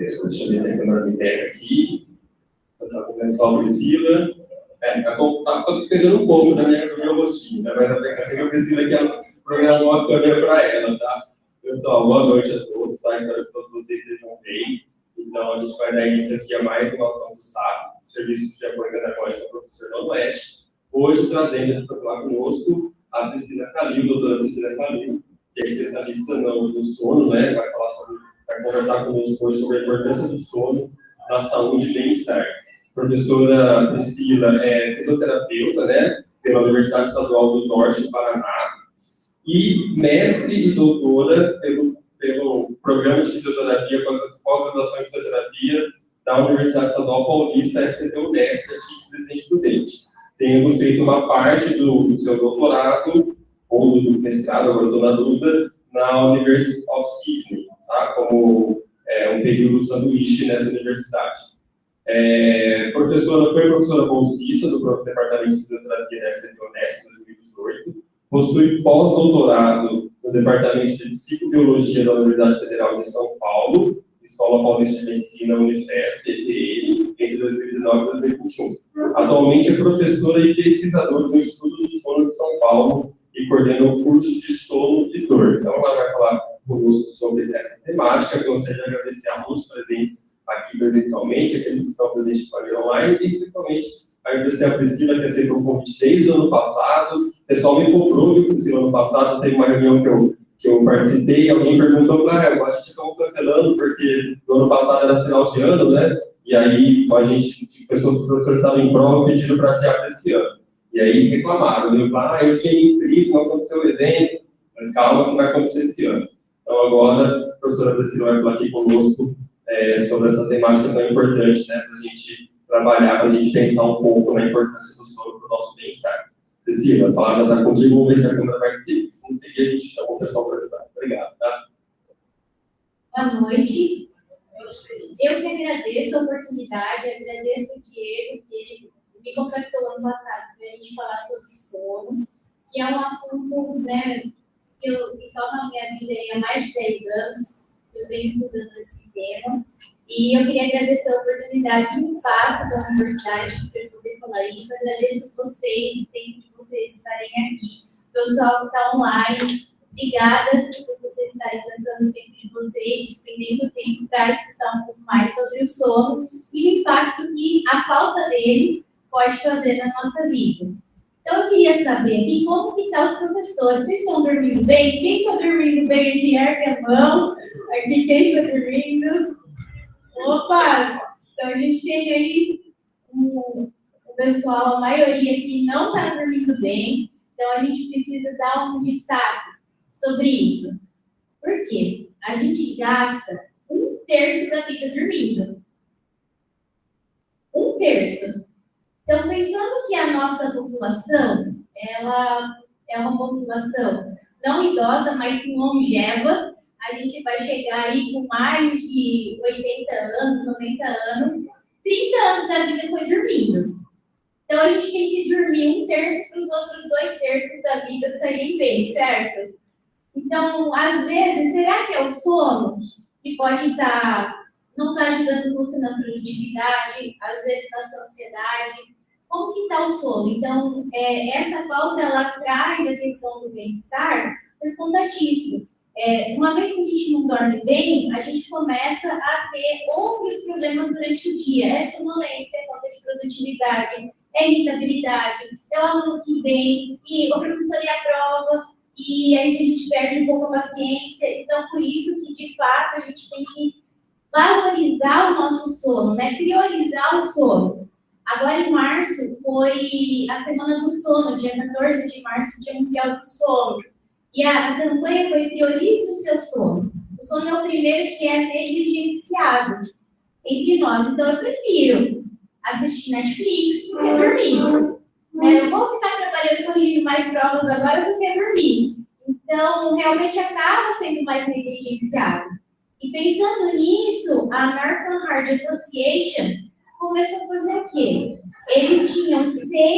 Deixa eu ver se a câmera me pega aqui. Está começando a Priscila. Tá pegando um pouco do meu rostinho, né? Mas a Priscila que ela programou a câmera para ela, tá? Pessoal, boa noite a todos, tá? Espero que todos vocês estejam bem. Então, a gente vai dar início aqui a mais uma ação do SAP, Serviço de Apoio Pedagógico ao Professor Noroeste. Hoje, trazendo aqui para falar conosco a Priscila Calil, doutora Priscila Calil, que é especialista no sono, né? Vai conversar conosco hoje sobre a importância do sono na saúde e bem-estar. Professora Priscila é fisioterapeuta, né, pela Universidade Estadual do Norte do Paraná, e mestre e doutora pelo Programa de Fisioterapia, pós-graduação em Fisioterapia da Universidade Estadual Paulista, FCT-UNESP, aqui de Presidente Prudente. Tendo feito uma parte do seu doutorado, ou do mestrado, agora estou na dúvida, na University of Sydney, tá? Como um período sanduíche nessa universidade. Foi professora bolsista do Departamento de Fisioterapia da FCT-UNESP em 2018, possui pós-doutorado no Departamento de Psicobiologia da Universidade Federal de São Paulo, Escola Paulista de Medicina, Unifesp, EPM, entre 2019 e 2021. Atualmente é professora e pesquisadora do Instituto do Sono de São Paulo e coordena o curso de sono e dor. Então, ela vai falar conosco sobre essa temática. Eu gostaria de agradecer a todos presentes aqui presencialmente, aqueles que estão presentes online, e especialmente agradecer a Priscila, que aceitou o convite desde o ano passado. O pessoal me cobrou, viu, Priscila, ano passado teve uma reunião que eu participei, e alguém perguntou, a gente acabou cancelando, porque no ano passado era final de ano, né? E aí o professor estava em prova e pediram para adiar para esse ano. E aí reclamaram, eu tinha me inscrito, não aconteceu o evento, calma que vai acontecer esse ano. Então agora a professora Priscila vai falar aqui conosco sobre essa temática tão importante, né, para a gente trabalhar, para a gente pensar um pouco na importância do sono para o nosso bem-estar. Priscila, a palavra está contigo, vamos ver se a câmera vai seguir. Se não seguir, a gente chama o pessoal para ajudar. Obrigado, tá? Boa noite. Eu que agradeço a oportunidade, agradeço o Diego, que ele me contactou ano passado para a gente falar sobre sono, que é um assunto, né, que toma a minha vida há mais de 10 anos. Eu venho estudando esse tema. E eu queria agradecer a oportunidade e o espaço da universidade para eu poder falar isso. Eu agradeço vocês e o tempo de vocês estarem aqui. O pessoal que está online, obrigada por vocês estarem gastando o tempo de vocês, despendendo o tempo para escutar um pouco mais sobre o sono e o impacto que a falta dele pode fazer na nossa vida. Então, eu queria saber aqui como que estão os professores. Vocês estão dormindo bem? Quem está dormindo bem aqui? Ergue a mão. Aqui, quem está dormindo? Opa! Então, a gente tem aí o pessoal, a maioria que não está dormindo bem. Então, a gente precisa dar um destaque sobre isso. Por quê? A gente gasta 1/3 da vida dormindo. 1/3. Então, pensando que a nossa população, ela é uma população não idosa, mas sim longeva, a gente vai chegar aí com mais de 80 anos, 90 anos, 30 anos da vida foi dormindo. Então, a gente tem que dormir 1/3 para os outros 2/3 da vida saírem bem, certo? Então, às vezes, será que é o sono que pode não está ajudando você na produtividade, às vezes na sua ansiedade? Como que está o sono? Então, essa pauta, ela traz a questão do bem-estar por conta disso. Uma vez que a gente não dorme bem, a gente começa a ter outros problemas durante o dia. É sonolência, é falta de produtividade, é irritabilidade, é o aluno que vem, e o professor ia à prova, e aí a gente perde um pouco a paciência. Então, por isso que, de fato, a gente tem que valorizar o nosso sono, né? Priorizar o sono. Agora, em março, foi a Semana do Sono, dia 14 de março, Dia Mundial do Sono. E a campanha foi Priorize o seu sono. O sono é o primeiro que é negligenciado entre nós. Então, eu prefiro assistir Netflix do que dormir. Eu vou ficar trabalhando corrigindo mais provas agora do que dormir. Então, realmente acaba sendo mais negligenciado. E pensando nisso, a American Heart Association começou a fazer o quê? Eles tinham 7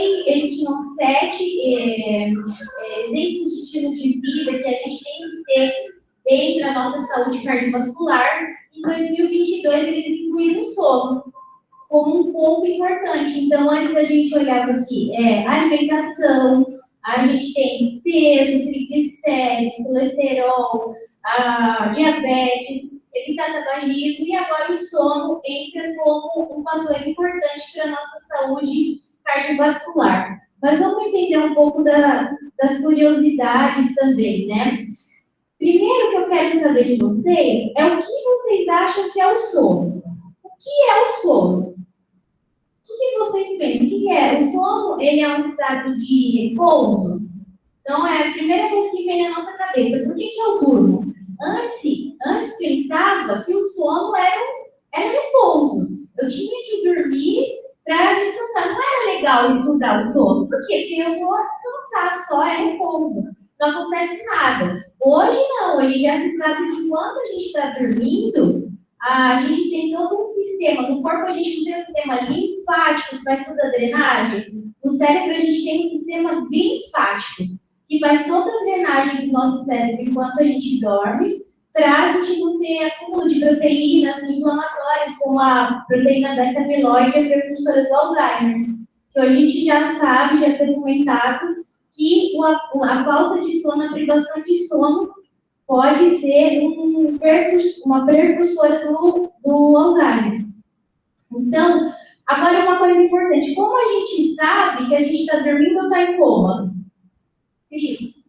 exemplos de estilo de vida que a gente tem que ter bem para a nossa saúde cardiovascular. Em 2022, eles incluíram o sono como um ponto importante. Então, antes a gente olhava aqui, alimentação, a gente tem peso, triglicérides, colesterol, diabetes, evitar tabagismo, e agora o sono entra como um fator importante para a nossa saúde cardiovascular. Mas vamos entender um pouco das curiosidades também, né? Primeiro que eu quero saber de vocês é o que vocês acham que é o sono. O que é o sono? O que vocês pensam? O que é? O sono, ele é um estado de repouso? Então, é a primeira coisa que vem na nossa cabeça. Por que eu durmo? Antes pensava que o sono era repouso. Eu tinha que dormir para descansar. Não era legal estudar o sono. Por quê? Porque eu vou descansar, só é repouso. Não acontece nada. Hoje não, hoje já se sabe que quando a gente está dormindo, a gente tem todo um sistema. No corpo a gente não tem um sistema linfático que faz toda a drenagem. No cérebro a gente tem um sistema linfático que faz toda a drenagem do nosso cérebro enquanto a gente dorme, para a gente não ter acúmulo de proteínas inflamatórias, como a proteína beta-amiloide, a precursora do Alzheimer. Que hoje a gente já sabe, já tem documentado, que a falta de sono, a privação de sono, pode ser uma precursora do Alzheimer. Então, agora uma coisa importante. Como a gente sabe que a gente está dormindo ou está em coma? Cris?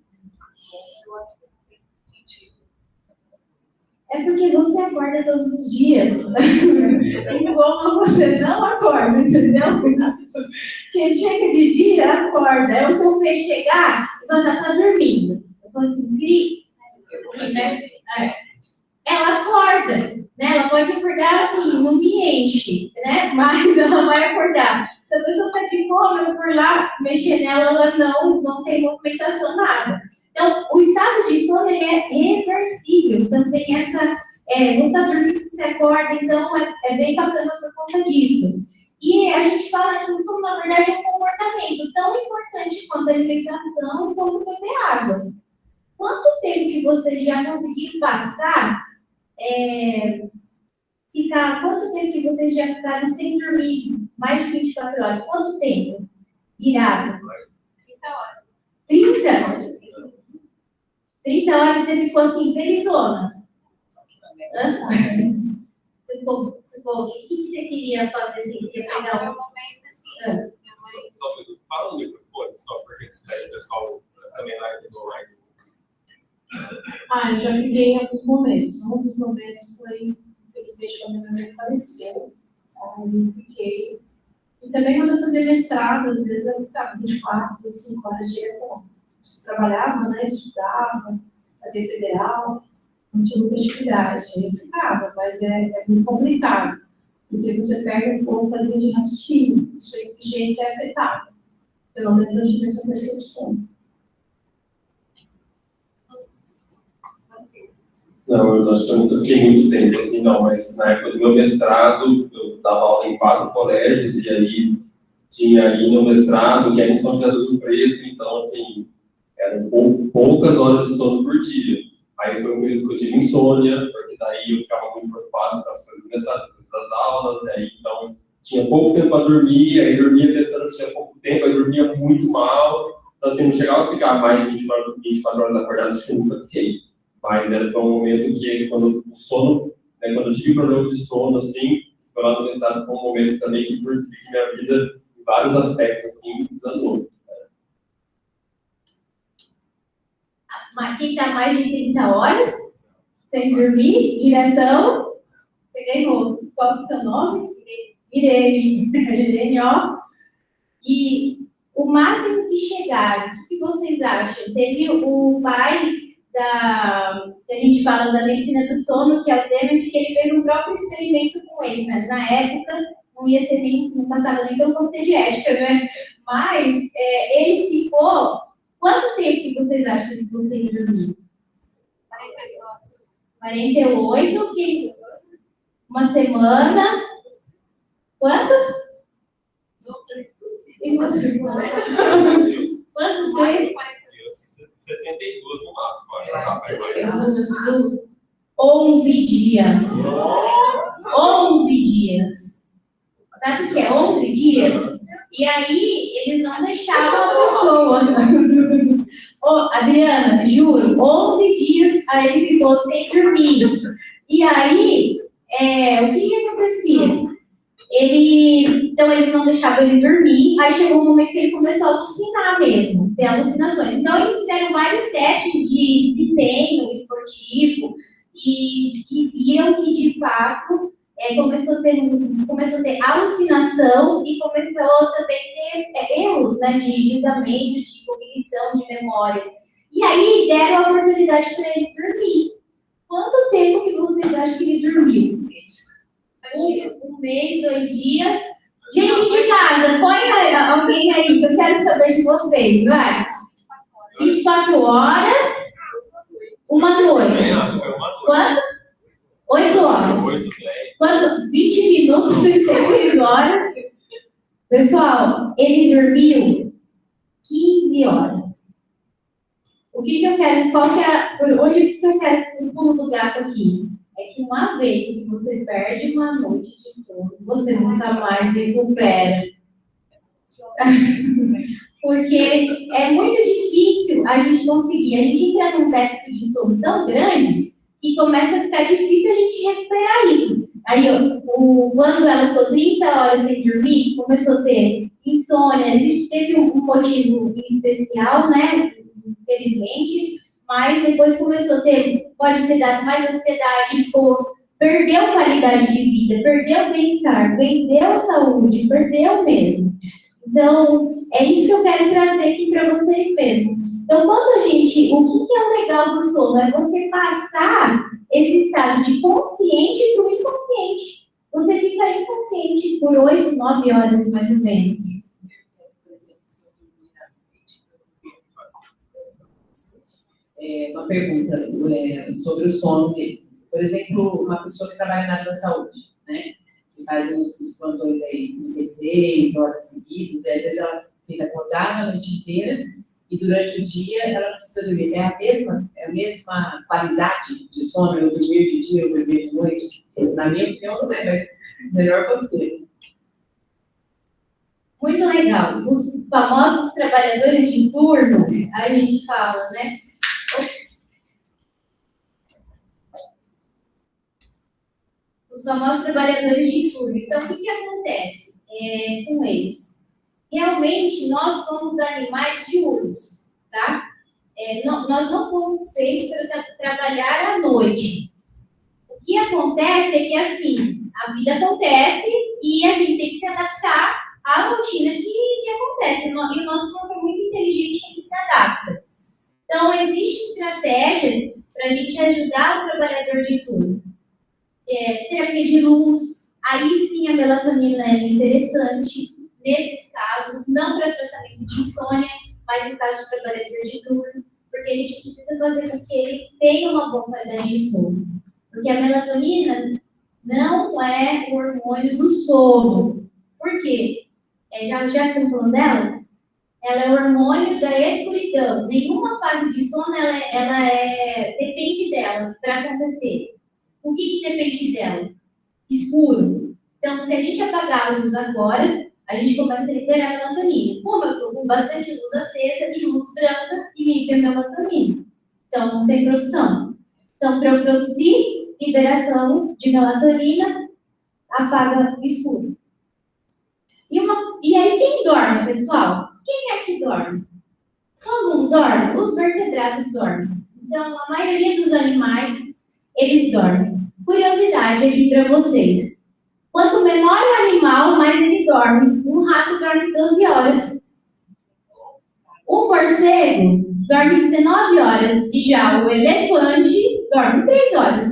É porque você acorda todos os dias. Em coma você não acorda, entendeu? Quem chega de dia, acorda. É o seu filho chegar e você está dormindo. Eu falo assim, Cris, ela acorda, né? Ela pode acordar assim, não me enche, né? Mas ela vai acordar. Se a pessoa está de coma, eu for lá mexer nela, ela não tem movimentação, nada. Então, o estado de sono ele é reversível. Então, tem essa. Você está dormindo, você acorda, então é bem bacana por conta disso. E a gente fala que o sono, na verdade, é um comportamento tão importante quanto a alimentação, quanto beber água. Quanto tempo que vocês já conseguiram passar? Quanto tempo que vocês já ficaram sem dormir? Mais de 24 horas. Quanto tempo? Virado? 30 horas. 30? 30 horas você ficou assim, felizona? O que você queria fazer assim? Queria pegar um momento assim. Fala no microfone, só porque o pessoal também vai ver. Eu já fiquei em alguns momentos. Um dos momentos foi, infelizmente, quando minha mãe faleceu. Aí eu fiquei. E também quando eu fazia mestrado, às vezes eu ficava 24, 25 horas direto. Eu trabalhava, né? Estudava, fazia federal, não tinha muita atividade. Eu ficava, mas é muito complicado. Porque você perde um pouco a linha de raciocínio, sua inteligência é afetada. Pelo menos eu tive essa percepção. Não, eu acho que eu nunca fiquei muito tempo assim, não, mas na época do meu mestrado, eu dava aula em 4 colégios, e aí tinha aí no mestrado, que era em São José do Rio Preto, então, assim, eram poucas horas de sono por dia. Aí foi um período que eu tive insônia, porque daí eu ficava muito preocupado com as coisas do mestrado, das aulas, e aí, então, tinha pouco tempo para dormir, aí dormia pensando que tinha pouco tempo, aí dormia muito mal, então, assim, não chegava a ficar mais de 24 horas acordado, acho que eu nunca fiquei. Mas foi um momento que, quando o sono, né, quando eu tive problema de sono, assim, foi lá no mestrado, foi um momento também que percebi que minha vida, em vários aspectos, assim, desandou. Mas quem está mais de 30 horas, sem dormir, diretão, peguei novo. Qual é o seu nome? Irene. Irene, ó. E o máximo que chegaram, o que vocês acham? Teve o pai que a gente fala da medicina do sono, que é o Dement, que ele fez um próprio experimento com ele, né? Na época não passava nem pelo comitê de ética, né? Mas ele ficou. Quanto tempo que vocês acham que você ia dormir? 48, uma semana. Quanto? Uma semana. Quanto tempo? 72 no máximo, acho. Eu acho que Rapaz, eu 11 dias. 11 dias. Sabe o que é 11 dias? E aí, eles não deixavam a pessoa. Ô, Adriana, juro, 11 dias aí ele ficou sem dormir. E aí, o que acontecia? Então, eles não deixavam ele dormir. Aí chegou um momento que ele começou a alucinar mesmo, ter alucinações. Então, eles fizeram vários testes de desempenho esportivo e viram que, de fato, começou a ter alucinação e começou também a ter erros, né, de julgamento, de cognição, de memória. E aí deram a oportunidade para ele dormir. Quanto tempo que vocês acham que ele dormiu? Um mês, 2 dias. Gente de casa, põe alguém aí, que eu quero saber de vocês, vai. 24 horas, uma noite. Quanto? 8 horas. 8, 10. Quando 20 minutos, 36 horas. Pessoal, ele dormiu 15 horas. O que eu quero, onde que eu quero o pulo do gato aqui? É que uma vez que você perde uma noite de sono, você nunca mais recupera. Porque é muito difícil a gente conseguir, a gente entra num débito de sono tão grande que começa a ficar difícil a gente recuperar isso. Aí, quando ela ficou 30 horas sem dormir, começou a ter insônia, teve um motivo especial, né, infelizmente, mas depois começou a ter, pode ter dado mais ansiedade, perdeu qualidade de vida, perdeu bem-estar, perdeu saúde, perdeu mesmo. Então, é isso que eu quero trazer aqui para vocês mesmo. Então, o que é o legal do sono? É você passar esse estado de consciente para o inconsciente. Você fica inconsciente por 8, 9 horas, mais ou menos. Uma pergunta sobre o sono mesmo. Por exemplo, uma pessoa que trabalha na área da saúde, né? Que faz os plantões aí 36 horas seguidas, e às vezes ela fica acordada a noite inteira e durante o dia ela precisa dormir. É a mesma qualidade de sono, eu dormir de dia, eu dormir de noite? Na minha opinião não é, mas melhor você. Muito legal. Os famosos trabalhadores de turno, a gente fala, né? Os famosos trabalhadores de turno. Então, o que acontece com eles? Realmente, nós somos animais diurnos, tá? Nós não fomos feitos para trabalhar à noite. O que acontece é que, assim, a vida acontece e a gente tem que se adaptar à rotina que acontece. E o nosso corpo é muito inteligente e se adapta. Então, existem estratégias para a gente ajudar o trabalhador de turno. Terapia de luz, aí sim a melatonina é interessante. Nesses casos, não para tratamento de insônia, mas em caso de trabalhador de turno, porque a gente precisa fazer com que ele tenha uma boa qualidade de sono. Porque a melatonina não é o hormônio do sono. Por quê? Já que estamos falando dela, ela é o hormônio da escuridão. Nenhuma fase de sono depende dela para acontecer. O que depende dela? Escuro. Então, se a gente apagar a luz agora, a gente começa a liberar a melatonina. Como eu estou com bastante luz acesa e luz branca, e limpa a melatonina. Então, não tem produção. Então, para eu produzir liberação de melatonina, apaga o escuro. E aí, quem dorme, pessoal? Quem é que dorme? Todo mundo dorme? Os vertebrados dormem. Então, a maioria dos animais, eles dormem. Curiosidade aqui para vocês. Quanto menor o animal, mais ele dorme. Um rato dorme 12 horas. O morcego dorme 19 horas. E já o elefante dorme 3 horas.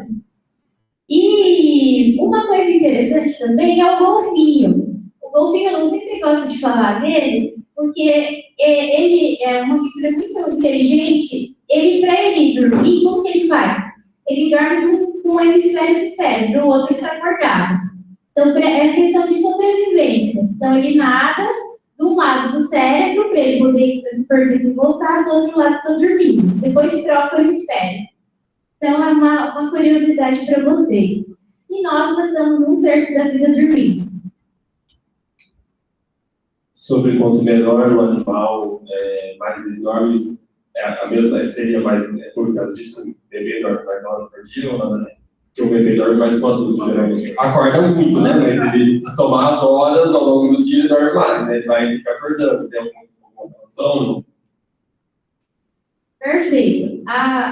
E uma coisa interessante também é o golfinho. O golfinho, eu não sempre gosto de falar dele, porque ele é uma figura muito inteligente. Para ele dormir, como que ele faz? Ele dorme com um hemisfério do cérebro, o outro está acordado. Então, é questão de sobrevivência. Então, ele nada de um lado do cérebro, para ele poder a superfície voltar, do outro lado está dormindo. Depois troca o hemisfério. Então, é uma curiosidade para vocês. E nós passamos 1/3 da vida dormindo. Sobre quanto menor o animal, mais ele dorme, a mesma, seria mais, por causa disso, o bebê dorme mais horas por dia ou nada, né? Porque o bebê dorme mais que o adulto, geralmente. Acorda muito, né? Mas ele, se tomar as horas ao longo do dia, ele dorme mais, né? Ele vai ficar acordando, tem alguma relação? Perfeito.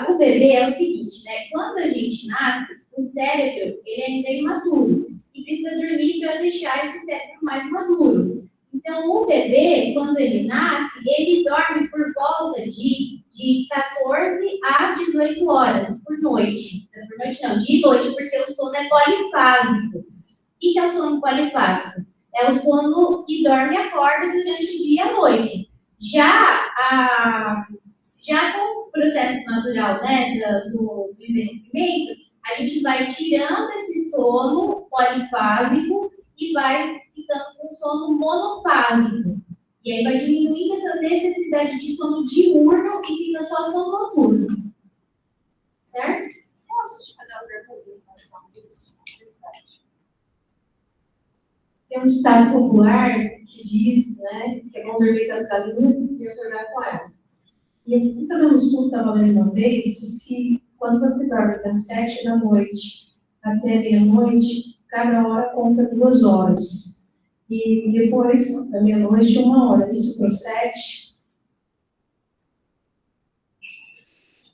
O bebê é o seguinte, né? Quando a gente nasce, o cérebro, ele ainda é imaturo. E precisa dormir para deixar esse cérebro mais maduro. Então, o bebê, quando ele nasce, ele dorme por volta de 14 a 18 horas por noite. Por noite não, de noite, porque o sono é polifásico. O que é o sono polifásico? É o sono que dorme e acorda durante o dia e a noite. Já com o processo natural, né, do envelhecimento, a gente vai tirando esse sono polifásico e vai ficando com sono monofásico. E aí vai diminuindo essa necessidade de sono diurno e fica só sono noturno. Certo? Posso te fazer uma pergunta em relação a isso? Tem um ditado popular que diz, né, que é bom dormir com as galinhas e acordar com ela. E eu fui fazer um estudo, estava lendo uma vez, diz que quando você dorme das 7 da noite até meia-noite, cada hora conta 2 horas. E depois da meia-noite, 1 hora. Isso procede?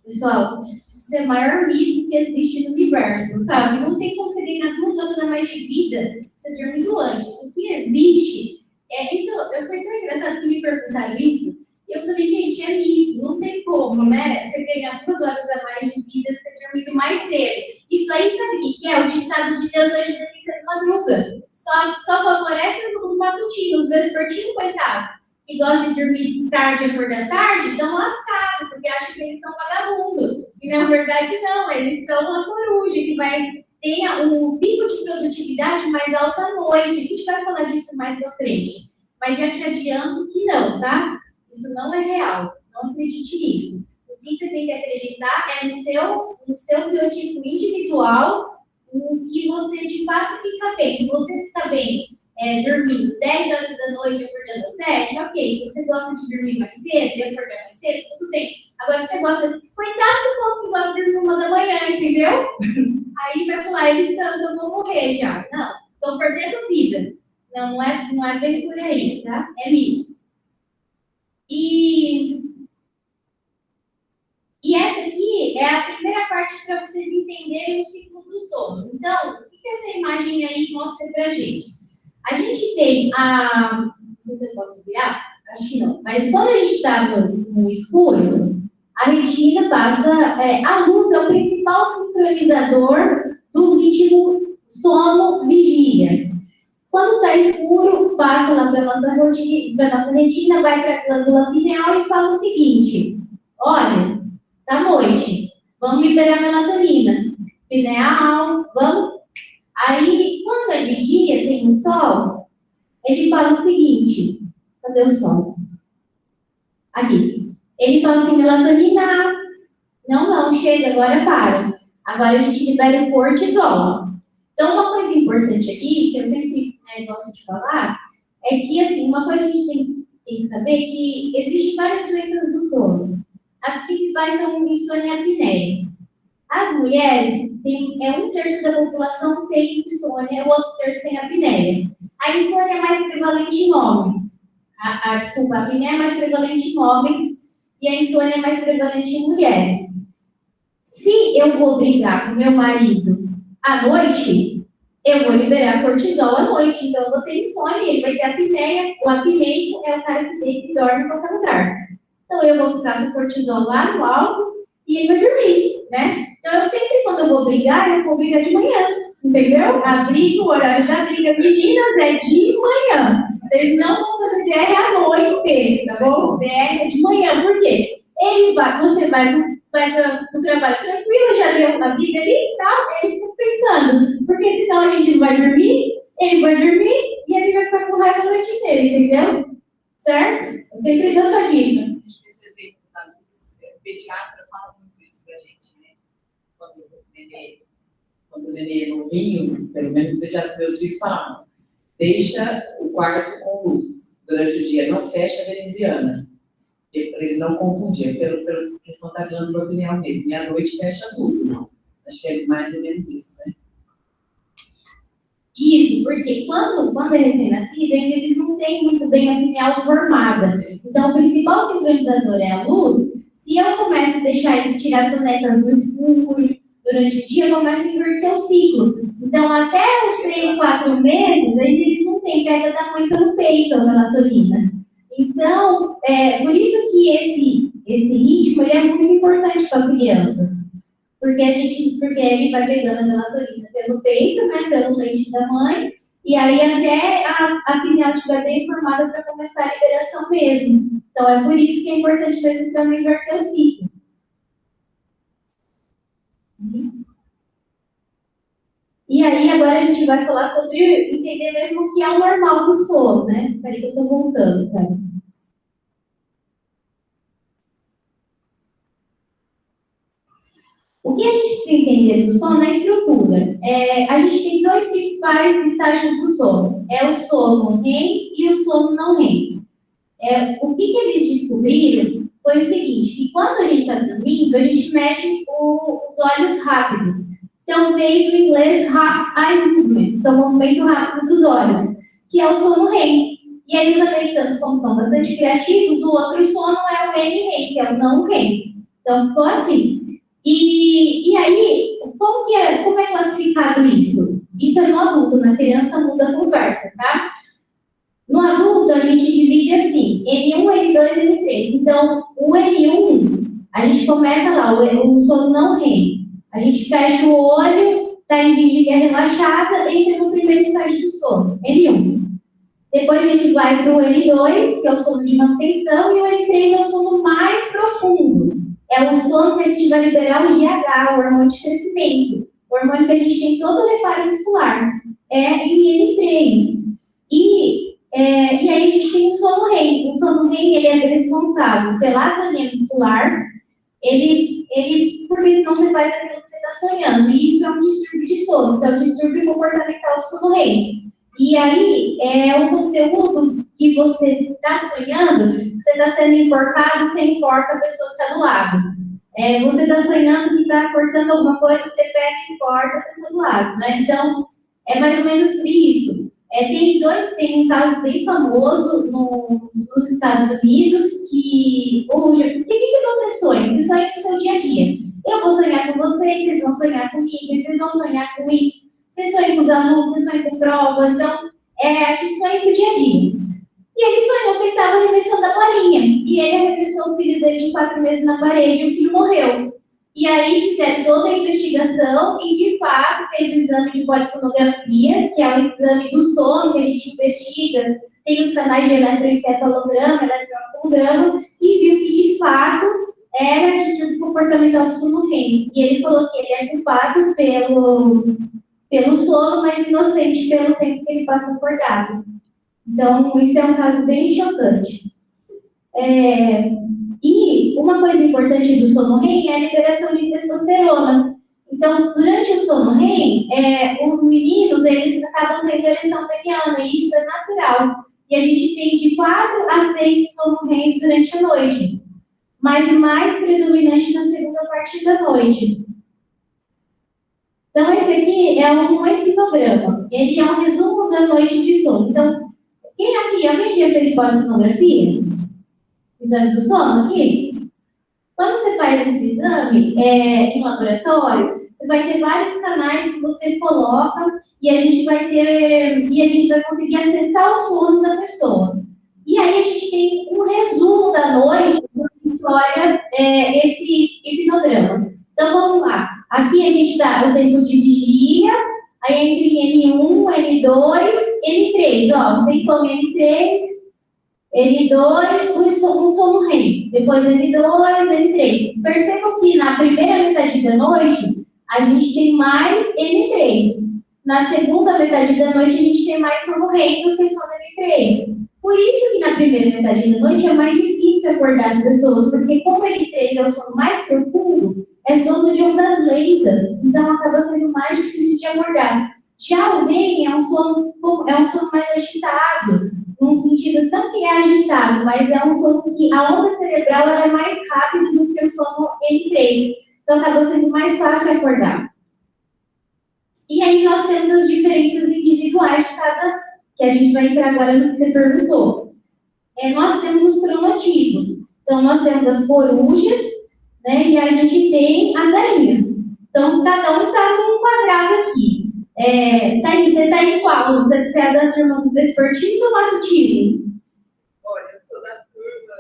Pessoal, isso é o maior mito que existe no universo, sabe? Não tem como você ganhar 2 horas a mais de vida você dormindo antes. O que existe eu fui tão engraçado que me perguntaram isso. Eu falei, gente, é mito, não tem como, né? Você ganhar 2 horas a mais de vida, você dormindo mais cedo. Isso aí, sabe o que é? O ditado de Deus ajuda quem cedo madruga. Só favorece os matutinos, os vespertinos, coitado. Que gostam de dormir tarde e acordar tarde, estão lascados, porque acham que eles são vagabundos. E na verdade não, eles são uma coruja que tem um pico de produtividade mais alto à noite. A gente vai falar disso mais pra frente. Mas já te adianto que não, tá? Isso não é real. Não acredite nisso. O que você tem que acreditar é no seu biotipo individual, no que você de fato fica bem. Se você fica bem dormindo 10 horas da noite e acordando às 7, ok. Se você gosta de dormir mais cedo e acordar mais cedo, tudo bem. Agora, se você gosta... Coitado do povo que gosta de dormir 1 da manhã, entendeu? Aí vai falar, eles vão morrer já. Não, estão perdendo vida. Não é bem por aí, tá? É mito. E essa aqui é a primeira parte para vocês entenderem o ciclo do sono. Então, o que essa imagem aí mostra pra gente? A gente tem não sei se eu posso virar, acho que não. Mas quando a gente está no escuro, a retina passa... a luz é o principal sincronizador do ritmo sono-vigília. Quando está escuro, passa lá para a nossa retina, vai para a glândula pineal e fala o seguinte: olha, tá noite, vamos liberar melatonina. Pineal, vamos. Aí, quando é de dia, tem o sol, ele fala o seguinte: cadê o sol? Aqui. Ele fala assim: melatonina, não, chega, agora para. Agora a gente libera o cortisol. Então, uma coisa importante aqui, que eu sempre gosto de falar, é que, assim, uma coisa a gente tem que saber que existem várias doenças do sono. As principais são insônia e apneia. As mulheres, 1/3 da população tem insônia, o outro terço tem apneia. A insônia é mais prevalente em homens. A apneia é mais prevalente em homens e a insônia é mais prevalente em mulheres. Se eu vou brigar com meu marido à noite, eu vou liberar cortisol à noite, então eu vou ter insônia, ele vai ter apneia. O apneico é o cara que deita e dorme em qualquer lugar. Então eu vou ficar com o cortisol lá no alto e ele vai dormir, né? Então eu sempre, quando eu vou brigar de manhã, entendeu? O horário da briga, meninas, é de manhã. Vocês não vão fazer DR à noite, tá bom? DR é de manhã, por quê? Você vai pro trabalho tranquilo, já deu uma briga ali e tal, ele fica pensando, porque senão a gente não vai dormir, ele vai dormir e ele vai ficar com raiva a noite inteira, entendeu? certo? Eu sempre dou essa dica. Acho que esse exemplo da luz, o pediatra fala muito isso pra gente, né? Quando o nenê é novinho, pelo menos o pediatra dos meus filhos falavam, deixa o quarto com luz durante o dia, não fecha a veneziana, para ele não confundir, pela questão da glândula pineal mesmo, e à noite fecha tudo. Acho que é mais ou menos isso, né? Isso, porque quando é recém-nascido, ainda eles não têm muito bem a pineal formada. Então, o principal sincronizador é a luz. Se eu começo a deixar ele tirar sonecas no escuro, durante o dia, eu começo a inverter o ciclo. Então, até os 3, 4 meses, ainda eles não têm pega da mãe pelo peito, a melatonina. Então, por isso que esse ritmo ele é muito importante para a criança. Porque ele vai pegando a melatonina pelo peito, né, pelo leite da mãe, e aí até a pineal estiver bem formada para começar a liberação mesmo. Então, é por isso que é importante mesmo para não inverter o ciclo. E aí, agora a gente vai falar sobre entender mesmo o que é o normal do sono, né? Peraí que eu estou voltando, tá? O que a gente precisa entender do sono é a estrutura. A gente tem 2 principais estágios do sono. É o sono REM e o sono não REM. O que eles descobriram foi o seguinte, que quando a gente está dormindo, a gente mexe os olhos rápido. Então, veio do inglês eye movement, então o movimento rápido dos olhos, que é o sono REM. E aí os americanos, como são bastante criativos, o outro sono é o NREM, que é o não REM. Então, ficou assim. E aí, como é classificado isso? Isso é no adulto, na criança muda a conversa, tá? No adulto, a gente divide assim, N1, N2 e N3. Então, o N1, a gente começa lá, o sono não REM. A gente fecha o olho, está em vigília relaxada, entra no primeiro estágio do sono, N1. Depois a gente vai para o N2, que é o sono de manutenção, e o N3 é o sono mais profundo. É o sono que a gente vai liberar o GH, o hormônio de crescimento. O hormônio que a gente tem todo o reparo muscular. É em N3. E aí a gente tem o sono REM. O sono REM ele é responsável pela atonia muscular. Porque senão você faz aquilo que você está sonhando. E isso é um distúrbio de sono. Então, é um distúrbio comportamental do sono REM. E aí, o conteúdo que você está sonhando, você está sendo enforcado, você enforca a pessoa que está do lado. Você está sonhando que está cortando alguma coisa, você pega e enforca a pessoa do lado, né? Então, é mais ou menos isso. Tem um caso bem famoso nos Estados Unidos, que o que você sonha? Você sonha com o seu dia a dia. Eu vou sonhar com vocês, vocês vão sonhar comigo, e vocês vão sonhar com isso. Vocês sonham com os alunos, vocês sonham com prova, então, a gente sonha com o dia a dia. E ele sonhou que ele estava arremessando a bolinha. E ele arremessou o filho dele de 4 meses na parede e o filho morreu. E aí fizeram toda a investigação e, de fato, fez o exame de polissonografia, que é o exame do sono que a gente investiga. Tem os canais de eletroencefalograma, eletrocardiograma, e viu que, de fato, era distúrbio comportamental do sono REM. E ele falou que ele é culpado pelo sono, mas inocente pelo tempo que ele passa acordado. Então, isso é um caso bem chocante. E uma coisa importante do sono REM é a liberação de testosterona. Então, durante o sono REM, os meninos, eles acabam tendo ereção peniana, e isso é natural. E a gente tem de 4 a 6 sono REMs durante a noite, mas mais predominante na segunda parte da noite. Então, esse aqui é um epinograma. Ele é um resumo da noite de sono. Então, alguém já fez polissonografia? Exame do sono aqui? Quando você faz esse exame em laboratório, você vai ter vários canais que você coloca e a gente vai conseguir acessar o sono da pessoa. E aí a gente tem um resumo da noite quando a gente olha esse epinograma. Então vamos lá. Aqui a gente está o tempo de vigília, aí entre N1, N2, N3, ó, um tempão N3, N2, um sono REM, depois N2, N3. Percebam que na primeira metade da noite, a gente tem mais N3. Na segunda metade da noite, a gente tem mais sono REM do que sono N3. Por isso que na primeira metade da noite é mais difícil acordar as pessoas, porque como N3 é o sono mais profundo, é sono de ondas lentas, então acaba sendo mais difícil de acordar. Já o REM é um sono mais agitado, num sentido, não que é agitado, mas é um sono que a onda cerebral ela é mais rápida do que o sono N3, então acaba sendo mais fácil acordar. E aí nós temos as diferenças individuais de cada, que a gente vai entrar agora no que você perguntou. Nós temos os cronotipos. Então, nós temos as corujas, né, e a gente tem as galinhas. Então, cada um está num quadrado aqui. Thaís, você está em qual? Você é da turma do vespertino ou matutino? Olha, eu sou da turma,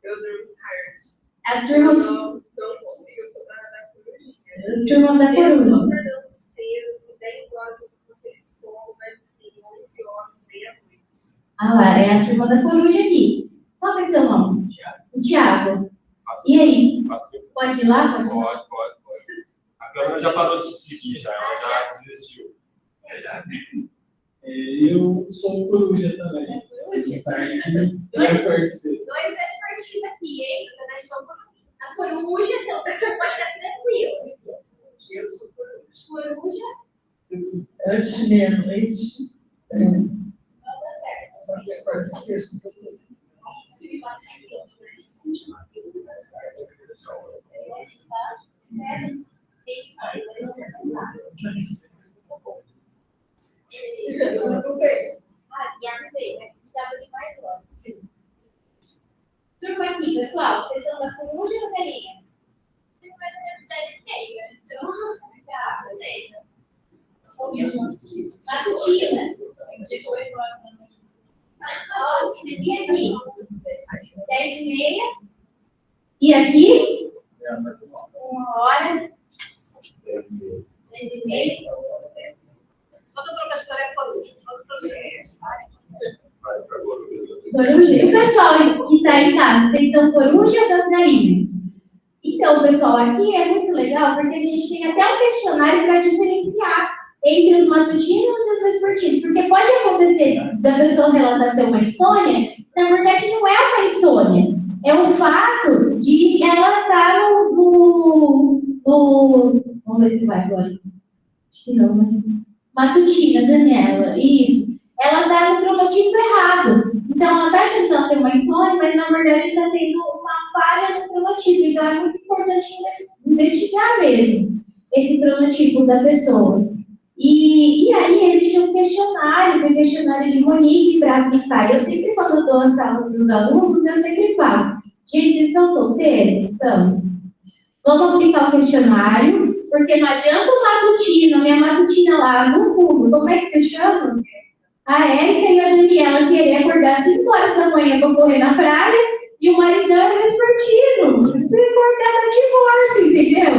eu durmo tarde. A turma Não consigo, eu sou da corujinha. a turma da Eu coruja. estou acordando cedo, assim, 10 horas eu tô com aquele sono, mas assim, 11 horas, meia-noite. Ah lá, é a turma da coruja aqui. Qual é o seu nome? Tiago. E aí? Pode ir lá? Pode ir lá. Pode. A câmera já parou de seguir, ela já desistiu. Eu sou coruja também. Coruja. Tarde, acorde cedo. 2 vespertinos aqui, hein? Eu também sou a coruja, então você pode ficar tranquilo. Eu sou coruja. Coruja, Antes meia-noite. tá certo. Só que acordo cedo. Mas precisava de mais horas. Turma aqui, pessoal, vocês são da coruja ou da galinha? Tem mais ou menos 10 e meia, então. Não sei. Matutina. 28 horas da noite. Ó, e aqui? 10 e meia. E aqui? 1 hora. 10 e meia. Toda professora é coruja. Toda professora é Coruja. E o pessoal que está em casa, vocês são coruja ou das galinhas? Então, pessoal, aqui é muito legal porque a gente tem até um questionário para diferenciar entre os matutinos e os vespertinos. Porque pode acontecer da pessoa relatar ter uma insônia, na verdade não é uma insônia. É o fato de ela estar vamos ver se vai agora. Acho que não, né? Matutina, Daniela, isso. Ela está no cronotipo errado. Então, ela está achando que ela tem uma insônia, mas na verdade está tendo uma falha no cronotipo. Então, é muito importante investigar mesmo esse cronotipo da pessoa. E aí, existe um questionário, tem um questionário de Monique para aplicar. Eu sempre, quando eu dou a sala para os alunos, eu sempre falo, gente, vocês estão solteiros? Então, vamos aplicar o questionário, porque não adianta o matutino, minha matutina lá no fundo, como é que você chama? A Érica e a Daniela querer acordar 5 horas da manhã para correr na praia e o maridão é vespertino. Se acordar da divórcio, entendeu?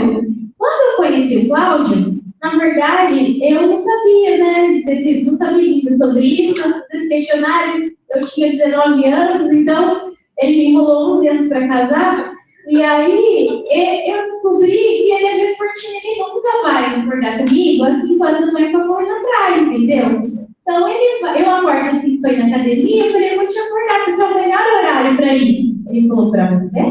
Quando eu conheci o Cláudio, na verdade, eu não sabia, né? Não sabia sobre isso, desse questionário. Eu tinha 19 anos, então ele me enrolou 11 anos para casar. E aí eu descobri que ele é vespertino, ele nunca vai acordar comigo às 5 horas da manhã para correr na praia, entendeu? Então, eu acordo assim, foi na academia, eu falei, eu vou te acordar, porque é o melhor horário para ir. Ele falou, para você?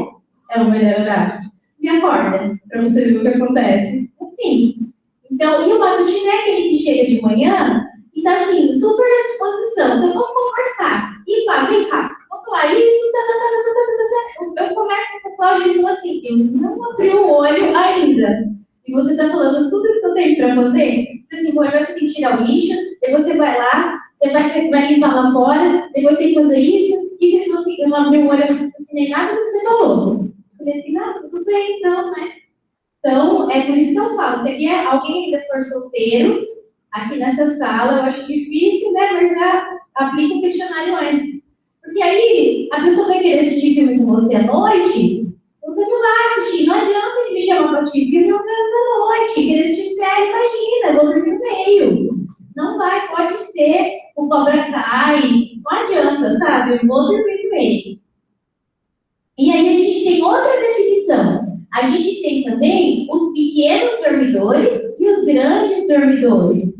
É o melhor horário. Me acorda, para você ver o que acontece. Assim. Então, e o matutino é aquele que chega de manhã e tá assim, super à disposição. Então, vamos conversar. E pá, vem cá, vamos falar isso, Eu começo com o Cláudio e ele fala assim, eu não abri o olho ainda. E você está falando tudo isso que eu tenho para você, assim, agora você tem que tirar o lixo, depois você vai lá, você vai limpar lá fora, depois tem que fazer isso, e se você não abrir o olho, eu não raciocinei nada do que você falou. Eu falei assim, não, tudo bem, então, né? Então, é por isso que eu falo, se aqui alguém ainda for solteiro, aqui nessa sala, eu acho difícil, né, mas aplica o questionário antes. Porque aí, a pessoa vai querer assistir filme com você à noite, você não vai assistir, não adianta ele me chamar para assistir filme 11 horas da noite, querer assistir série, imagina, eu vou dormir no meio. Não vai, pode ser, o Cobra Kai, não adianta, sabe, eu vou dormir no meio. E aí a gente tem outra definição. A gente tem também os pequenos dormidores e os grandes dormidores.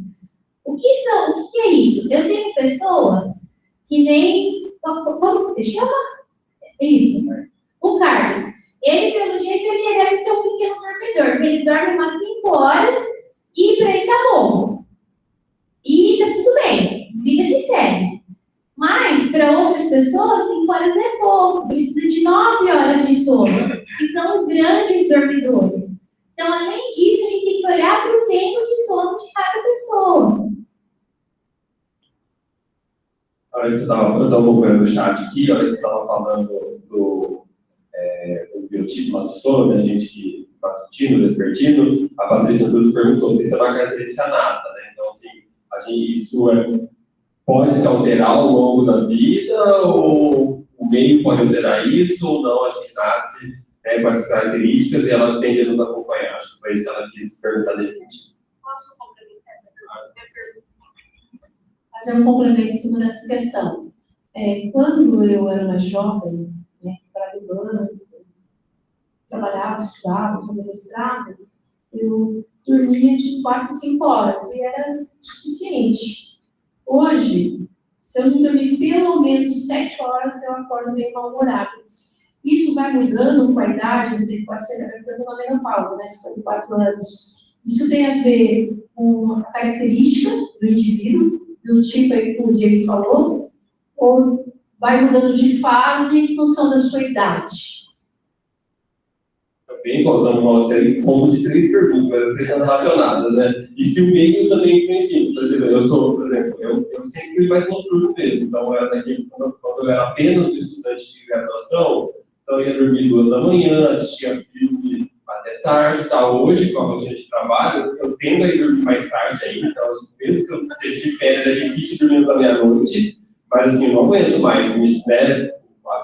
O que é isso? Eu tenho pessoas que nem Como que você chama? Isso. O Carlos. Ele, pelo jeito, ele deve ser um pequeno dormidor, porque ele dorme umas 5 horas e pra ele tá bom. E tá tudo bem, vida que segue. Mas, para outras pessoas, 5 horas é pouco, precisa de 9 horas de sono, que são os grandes dormidores. Então, além disso, a gente tem que olhar para o tempo de sono de cada pessoa. A hora que você estava, eu estava acompanhando o chat aqui, a hora que você estava falando do biotipo do sono, né, a gente matutino, vespertino, a Patrícia Dutra perguntou se isso é uma característica nata, né? Então, assim, isso pode se alterar ao longo da vida, ou o meio pode alterar isso, ou não, a gente nasce com essas características e ela tende a nos acompanhar. Acho que foi isso que ela quis perguntar nesse sentido. Posso complementar essa pergunta? Fazer um complemento em cima dessa questão. Quando eu era mais jovem, para o banco, trabalhava, estudava, fazia mestrado, eu dormia de 4 a 5 horas e era suficiente. Hoje, se eu não dormir pelo menos 7 horas, eu acordo meio mal-humorado. Isso vai mudando com a idade, pode ser na menopausa, né, 54 anos. Isso tem a ver com a característica do indivíduo, do tipo aí que o Diego falou, ou vai mudando de fase em função da sua idade? Também colocando um combo de 3 perguntas, mas elas sejam relacionadas, né? E se o meio também influencia. Por exemplo, eu sempre fui mais noturno mesmo. Então, eu era daqueles, quando eu era apenas um estudante de graduação, então eu ia dormir 2 da manhã, assistia filme até tarde, tá? Hoje, com a rotina de trabalho, eu tendo a ir dormir mais tarde ainda. Então, mesmo que eu esteja de férias, é difícil dormir da meia-noite, mas assim, eu não aguento mais, né?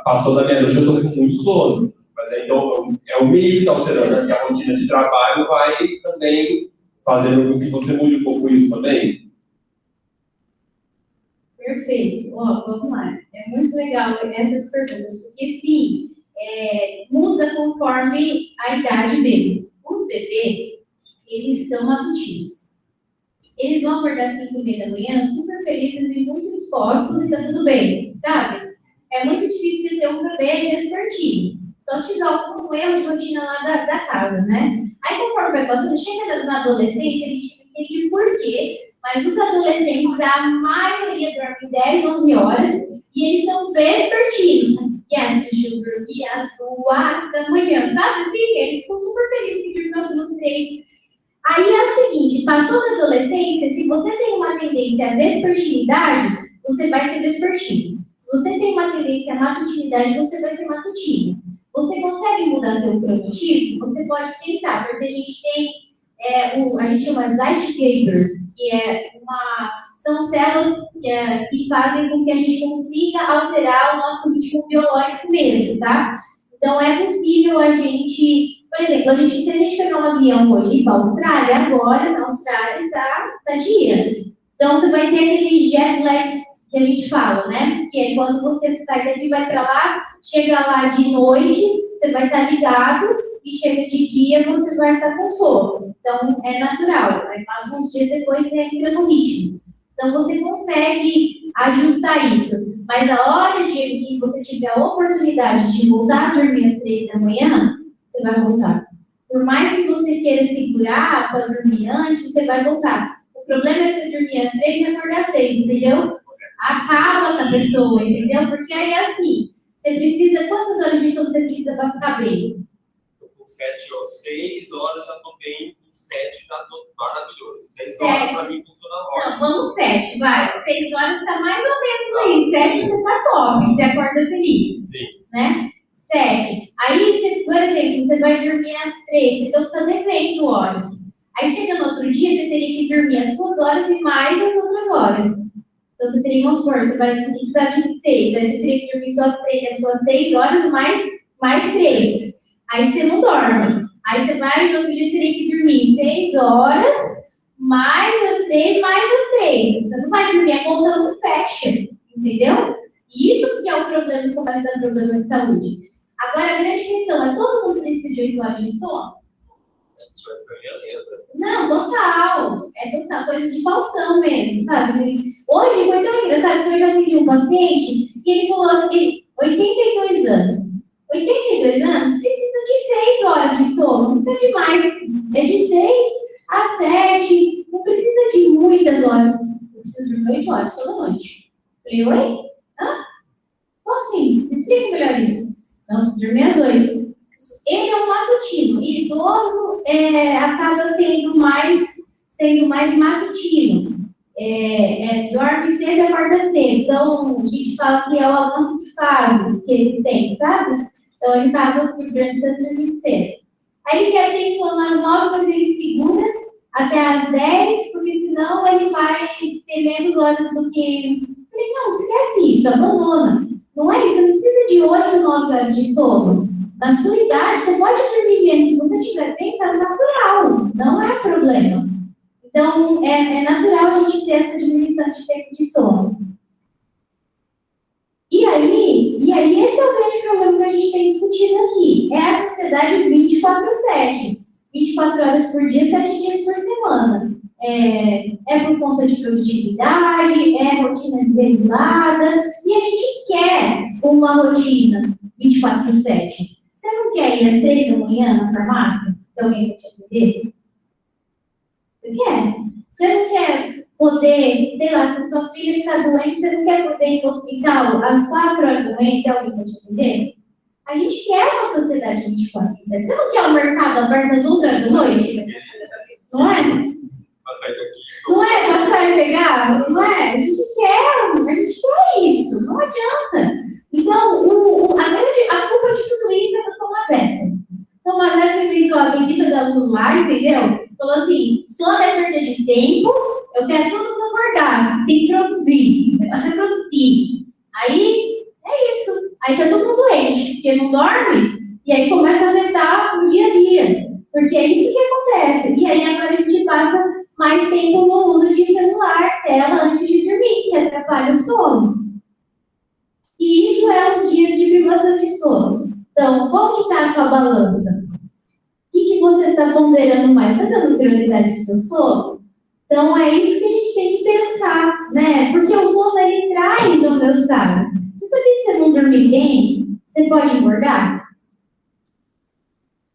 Passou da meia-noite, eu tô com muito sono. Mas então é o meio que está alterando, né? Que a rotina de trabalho vai também fazendo com que você mude um pouco isso também. Perfeito. Vamos lá. É muito legal essas perguntas, porque sim, muda conforme a idade mesmo. Os bebês, eles são matutinos. Eles vão acordar às 5h30 da manhã, super felizes e muito dispostos e tá tudo bem, sabe? É muito difícil você ter um bebê vespertino. Só se tiver algum erro de rotina lá da casa, né? Aí, conforme vai passando, chega na adolescência, a gente entende por quê, mas os adolescentes, a maioria dorme 10, 11 horas, e eles são vespertinos. E assistem dormir às 2 da manhã, sabe assim? Eles ficam super felizes que dormem às 2, 3. Aí é o seguinte, passou da adolescência, se você tem uma tendência à vespertinidade, você vai ser vespertino. Se você tem uma tendência à matutinidade, você vai ser matutino. Você consegue mudar seu cronotipo? Você pode tentar, porque a gente tem, a gente chama Zeitgebers, que são células que fazem com que a gente consiga alterar o nosso ritmo biológico mesmo, tá? Então, é possível a gente, por exemplo, se a gente pegar um avião hoje e ir para a Austrália, agora na Austrália tá dia. Então, você vai ter aquele jet lag que a gente fala, né? Que é quando você sai daqui, vai para lá, chega lá de noite, você vai estar ligado, e chega de dia, você vai estar com sono. Então, é natural. Aí passa uns dias depois, você entra no ritmo. Então, você consegue ajustar isso. Mas a hora que você tiver a oportunidade de voltar a dormir às 3 da manhã, você vai voltar. Por mais que você queira segurar para dormir antes, você vai voltar. O problema é você dormir às 3 e acordar às 6, entendeu? Acaba com a pessoa, entendeu? Porque aí é assim, você precisa, quantas horas de sono você precisa para ficar bem? Com 7 ou 6 horas já estou bem, com 7 já estou maravilhoso. 6 horas para mim funciona ótimo. Não, vamos 7, vai. 6 horas está mais ou menos aí. 7 você está top, você acorda feliz. Sim. Né? 7. Aí, você, por exemplo, você vai dormir às 3, então você está devendo horas. Aí chega no outro dia, você teria que dormir as suas horas e mais as outras horas. Então, você teria, vamos supor, você vai precisar de 26, aí você teria que dormir as suas 6 horas mais 3. Aí você não dorme. Aí você vai, no outro dia, você teria que dormir 6 horas, mais as 3, mais as 3. Você não vai dormir, a conta não fecha, entendeu? Isso que é o problema que começa a dar problema de saúde. Agora, a grande questão é, todo mundo precisa de 8 horas de sono? Não, total. É total, coisa de Faustão mesmo, sabe? Hoje foi tão engraçado que eu já atendi um paciente E ele falou assim, 82 anos. 82 anos precisa de 6 horas de sono, não precisa de mais. É de 6 a 7, não precisa de muitas horas. Eu preciso dormir 8 horas toda noite. Eu falei, oi? Hã? Como assim? Me explica melhor isso. Não, preciso dormir às 8. Ele é um matutino. E idoso acaba sendo mais matutino. Dorme cedo e acorda cedo. Então, a gente fala que é o avanço de fase que eles têm, sabe? Então, ele acaba dormindo cedo e dormindo cedo. Aí ele quer ter sono às 9, mas ele segura até às 10, porque senão ele vai ter menos horas do que... Eu falei, não, esquece isso, abandona. Não é isso, você não precisa de 8, 9 horas de sono. Na sua idade, você pode dormir menos. Se você estiver bem, tá natural. Não é problema. Então, é natural a gente ter essa diminuição de tempo de sono. E aí esse é o grande problema que a gente tem discutido aqui. É a sociedade 24/7. 24 horas por dia, 7 dias por semana. É por conta de produtividade, é rotina desregulada. E a gente quer uma rotina 24/7. Você não quer ir às 3 da manhã na farmácia? Então alguém vai te atender? Você quer? Você não quer poder, sei lá, se sua filha ficar doente, você não quer poder ir para o hospital às 4 horas da manhã, então alguém vai te atender? A gente quer uma sociedade 24/7. Você não quer o mercado aberto às 11 horas da noite? Não é? Não é? Pra sair pegar? Não é? A gente quer isso. Não adianta. Então, a culpa de tudo isso é do Thomas Edison. Thomas Edison inventou a bendita da luz lá, entendeu? Falou assim, sono é perda de tempo, eu quero tudo acordar, tem que produzir, você vai produzir. Aí, é isso. Aí tá todo mundo doente, porque não dorme, e aí começa a afetar o dia a dia. Porque é isso que acontece. E aí agora a gente passa mais tempo no uso de celular, tela, antes de dormir, que atrapalha o sono. E isso é os dias de privação de sono. Então, como que está a sua balança? O que você está ponderando mais? Está dando prioridade para o seu sono? Então, é isso que a gente tem que pensar, né? Porque o sono, ele traz homeostase. Você sabia que se você não dormir bem, você pode engordar?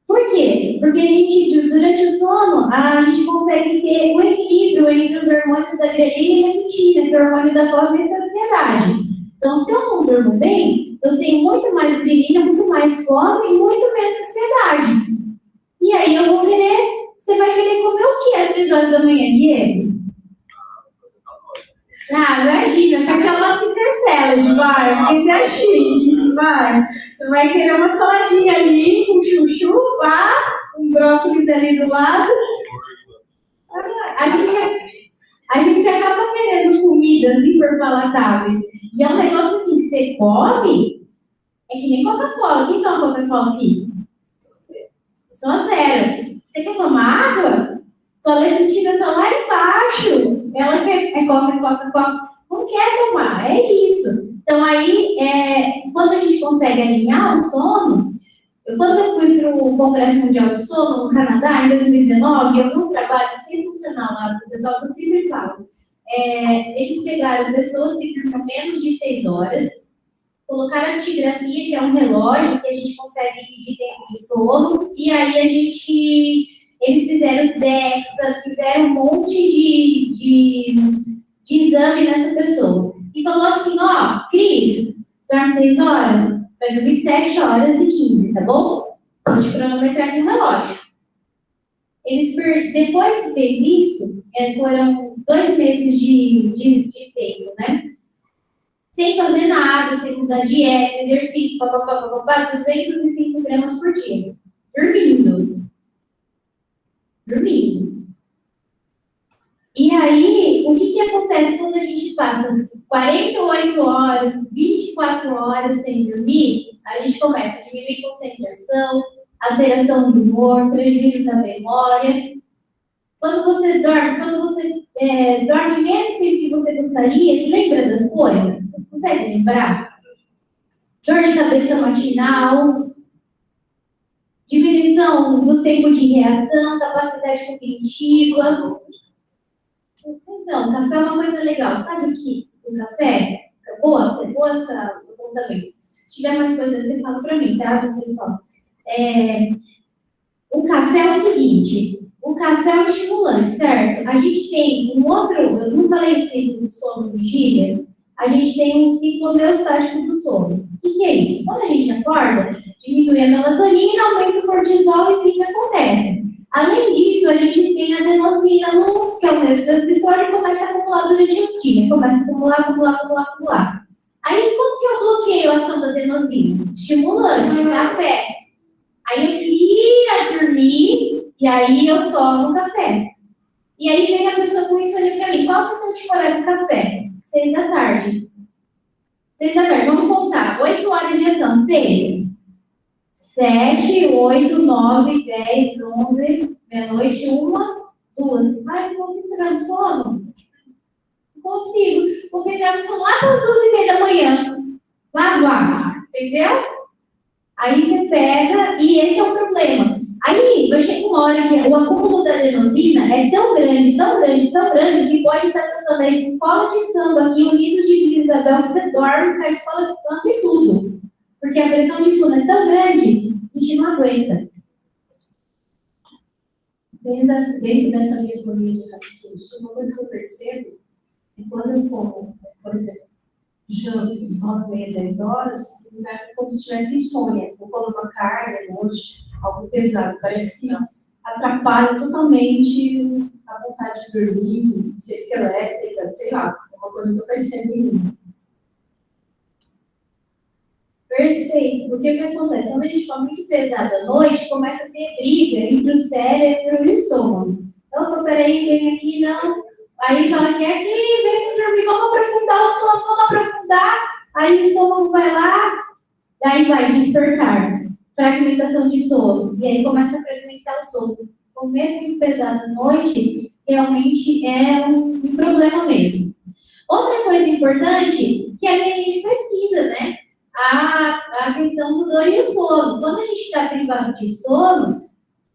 Por quê? Porque a gente, durante o sono, a gente consegue ter um equilíbrio entre os hormônios da grelina e da leptina, que é o hormônio da fome e saciedade. Então, se eu não durmo bem, eu tenho muito mais grelina, muito mais fome e muito menos saciedade. E aí você vai querer comer o quê às 3 horas da manhã, Diego? Ah, imagina, você quer uma Caesar salad, vai, porque você é chique, vai. Você vai querer uma saladinha ali, com chuchu, vá, um brócolis ali do lado. A gente acaba querendo comidas hiperpalatáveis. E é um negócio assim, que você come, é que nem Coca-Cola. Quem toma Coca-Cola aqui? Só 0. Você quer tomar água? Tua leptina está lá embaixo. Ela quer Coca-Cola. Não quer tomar, é isso. Então aí, quando a gente consegue alinhar o sono, quando eu fui para o Congresso Mundial do Sono, no Canadá, em 2019, eu vi um trabalho sensacional lá do pessoal que eu sempre falo. Eles pegaram pessoas que dormiam menos de 6 horas, colocaram a actigrafia, que é um relógio que a gente consegue medir tempo de sono, e aí eles fizeram DEXA, fizeram um monte de exame nessa pessoa. E falou assim, ó, Cris, dorme 6 horas, você vai dormir 7 horas e 15, tá bom? Vou te cronometrar aqui o relógio. Depois que fez isso, foram 2 meses de tempo, né? Sem fazer nada, sem mudar dieta, exercício, 205 gramas por dia. Dormindo. E aí, o que acontece quando a gente passa 48 horas, 24 horas sem dormir? A gente começa a diminuir concentração, alteração do humor, prejuízo da memória. Quando você dorme menos tempo que você gostaria, lembra das coisas? Consegue lembrar? Dor de cabeça matinal, diminuição do tempo de reação, capacidade cognitiva. Então, café é uma coisa legal. Sabe o que? O café boa essa apontamento. Se tiver mais coisas, você fala para mim, tá, pessoal? O café é o seguinte, o café é um estimulante, certo? A gente tem um outro, eu não falei o ciclo do sono vigília, a gente tem um ciclo homeostático do sono. O que é isso? Quando a gente acorda, diminui a melatonina, aumenta o cortisol e o que acontece? Além disso, a gente tem a adenosina, que é o neurotransmissor, e começa a acumular durante o dia. Começa a acumular. Aí, como que eu bloqueio a ação da adenosina? Estimulante, café. Aí eu queria dormir, e aí eu tomo café. E aí vem a pessoa com isso ali pra mim. Qual que é o seu tipo horário do café? 6 da tarde. 6 da tarde, vamos contar. 8 horas de ação. 6, 7, 8, 9, 10, 11, meia-noite, 1, 2. Ai, não consigo pegar no sono? Não consigo. Vou pegar no sono lá para as 2h30 da manhã. Lá, entendeu? Aí você pega, e esse é o problema. Aí vai chegar uma hora que o acúmulo da adenosina é tão grande, que pode estar tratando a escola de samba aqui, Unidos de Vila Isabel, que você dorme com a escola de samba e tudo. Porque a pressão de sono é tão grande que a gente não aguenta. Dentro dessa mesma linha de raciocínio, uma coisa que eu percebo é quando eu como, por exemplo, janto 9h30, 10 horas, é como se tivesse insônia. Eu como uma carne à noite, algo pesado. Parece que atrapalha totalmente a vontade de dormir, você fica elétrica, sei lá. É uma coisa que eu percebo em mim. Perfeito. Porque o que acontece? Quando a gente come muito pesado à noite, começa a ter briga entre o cérebro e o estômago. Então, peraí, vem aqui, não. Aí fala que é aqui, vem dormir, vamos aprofundar o sono, vamos aprofundar. Aí o estômago vai lá, daí vai despertar, fragmentação de sono. E aí começa a fragmentar o sono. Comer muito pesado à noite realmente é um problema mesmo. Outra coisa importante, que a gente pesquisa, né? A questão do dor e o sono. Quando a gente está privado de sono,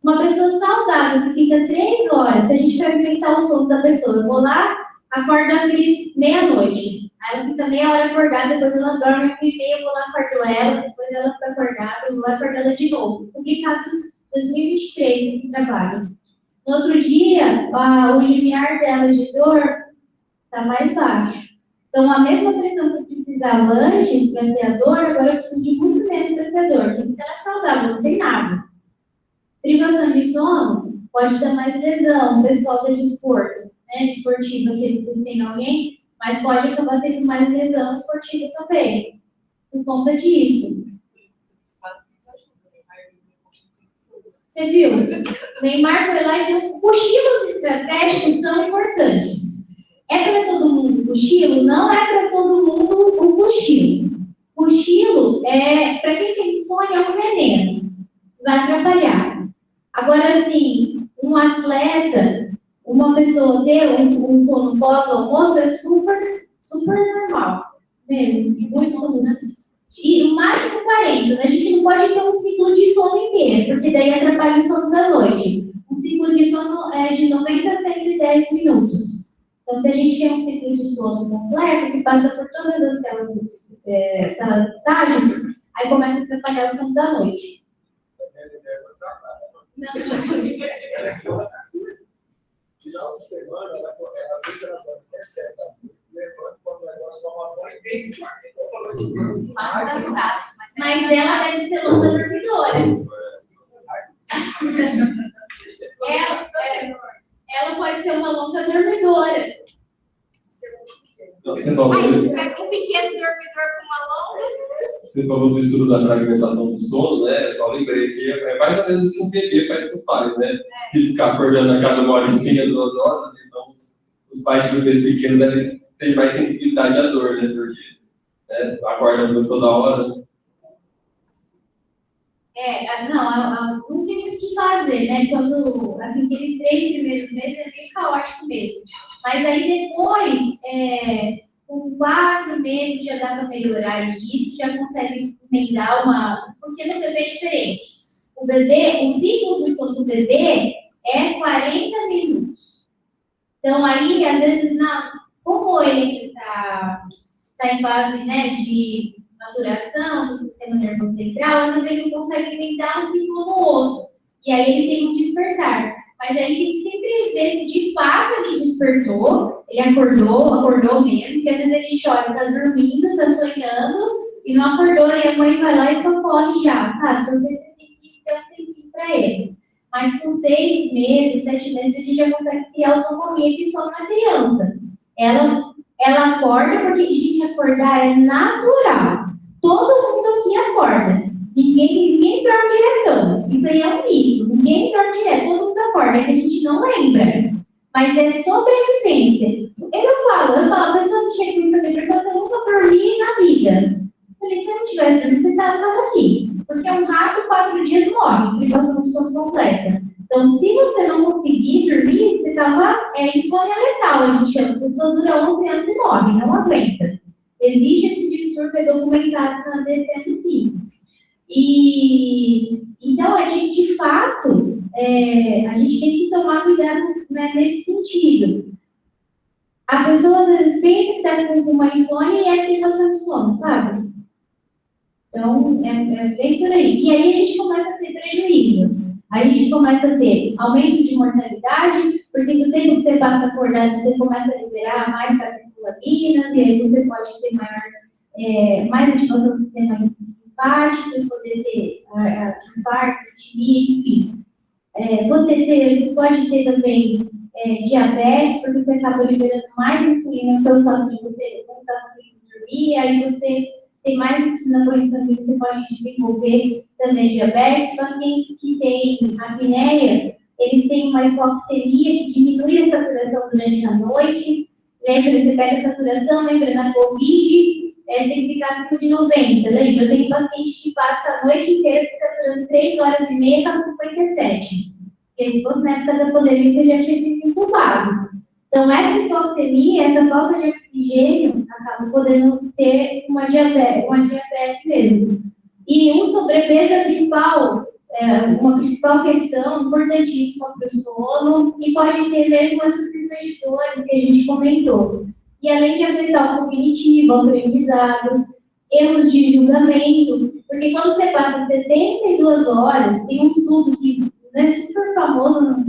uma pessoa saudável que fica 3 horas, se a gente fragmentar o sono da pessoa, eu vou lá, acordo a Cris meia-noite. Aí ela fica meia hora acordada, depois ela dorme 1h30, eu vou lá, acordo ela, depois ela fica acordada, eu vou lá, acordo ela de novo. Publicado em 2023 esse trabalho. No outro dia, o limiar dela de dor está mais baixo. Então, a mesma pressão que eu precisava antes para ter a dor, agora eu preciso de muito menos para ter a dor. Porque se ela é saudável, não tem nada. Privação de sono pode dar mais lesão. O pessoal da desporto, né, desportiva, que vocês têm alguém, mas pode acabar tendo mais lesão esportiva também, por conta disso. Você viu? Neymar foi lá e deu cochilos estratégicos são importantes. É para todo mundo cochilo? Não é para todo mundo o cochilo. Cochilo é, para quem tem insônia, é um veneno. Vai atrapalhar. Agora, assim, um atleta, uma pessoa ter um sono pós-almoço é super normal. Mesmo. Muito sono. E o máximo 40. A gente não pode ter um ciclo de sono inteiro, porque daí atrapalha o sono da noite. Um ciclo de sono é de 90 a 110 minutos. Então, se a gente tem um ciclo de sono completo, que passa por todas aquelas estágios, aí começa a atrapalhar o sono da noite. Final de semana, às vezes ela percebe, levanta quando o negócio vai uma bola e tem que Mas ela deve ser longa dormidora. Ela pode ser uma longa dormidora. Não, você falou, Mas é um pequeno dormidor com uma longa. você falou do estudo da fragmentação do sono, né? Eu só lembrei que é mais ou menos o que um bebê faz com os pais, né? Que ficar acordando a cada 1h30, 2 horas. Então, os pais de bebês pequenos devem ter mais sensibilidade à dor, né? Porque acordam toda hora. Não tem muito o que fazer, né? Quando, assim, aqueles 3 primeiros meses é bem caótico mesmo. Mas aí depois, com 4 meses já dá para melhorar isso, já consegue emendar porque no bebê é diferente. O ciclo do sono do bebê é 40 minutos. Então aí, às vezes, como ele está está em fase, né, de maturação do sistema nervoso central, às vezes ele não consegue emendar um ciclo no outro. E aí ele tem um despertar. Mas aí tem que sempre ver se de fato ele despertou, ele acordou mesmo, porque às vezes ele chora, está dormindo, está sonhando, e não acordou, e a mãe vai lá e socorre já, sabe? Então você tem que ter um tempinho para ele. Mas com 6 meses, 7 meses, a gente já consegue criar autonomia de sono na criança. Ela acorda, porque a gente acordar é natural. Todo mundo aqui acorda. Ninguém dorme diretão. Isso aí é um mito. Ninguém dorme direto, todo mundo acorda, é que a gente não lembra. Mas é sobrevivência. A pessoa que chega com isso aqui, porque você nunca dormiu na vida. Eu falei, se eu não tivesse dormido, você estava aqui. Porque um rato, 4 dias morre, privação de sono completa. Então, se você não conseguir dormir, você estava insônia letal. A gente chama, a pessoa dura 11 anos e morre, não aguenta. Existe esse distúrbio documentado na DSM-5. E então, de fato, a gente tem que tomar cuidado, né, nesse sentido. A pessoa às vezes pensa que está com uma insônia e é privação de sono, sabe? Então, é bem por aí. E aí a gente começa a ter prejuízo. Aí a gente começa a ter aumento de mortalidade, porque se o tempo que você passa acordado, você começa a liberar mais catecolaminas, e aí você pode ter mais ativação do sistema simpático, e poder ter infarto, arritmia, enfim. Pode ter também diabetes, porque você acaba liberando mais insulina pelo fato de você não estar conseguindo dormir, aí você tem mais insulina na corrente sanguínea, você pode desenvolver também diabetes. Pacientes que têm apneia, eles têm uma hipoxemia que diminui a saturação durante a noite. Lembra, você pega a saturação, lembra na Covid, você tem que ficar acima de 90, lembra? Eu tenho paciente que passa a noite inteira saturando 3 horas e meia para 57. Porque se fosse na época da pandemia, você já tinha sido entubado. Então, essa hipoxemia, essa falta de oxigênio, acaba podendo ter uma diabetes mesmo. E o sobrepeso é uma principal questão importantíssima para o sono, e pode ter mesmo essas questões de dores que a gente comentou. E além de afetar o cognitivo, o aprendizado, erros de julgamento, porque quando você passa 72 horas, tem um estudo que é super famoso,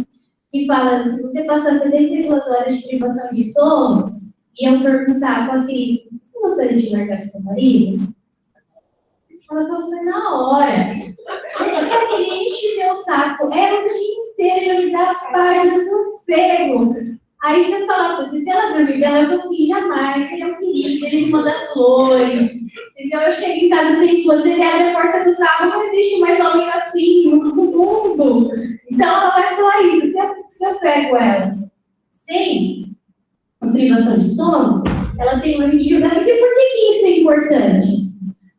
que fala, se você passar 72 horas de privação de sono, e eu perguntar para a Cris, você gostaria de largar do seu marido? Ela falou assim, na hora. Sabe que ele enche meu saco, o dia inteiro, ele me dá paz e sossego. Aí você fala, se ela dormir bem, ela fala assim, jamais, ele é um querido, ele me manda flores. Então eu chego em casa, tem flores, ele abre a porta do carro, não existe mais homem assim no mundo. Então ela vai falar isso, se eu pego ela sem privação de sono, ela tem um erro de julgamento. E por que isso é importante?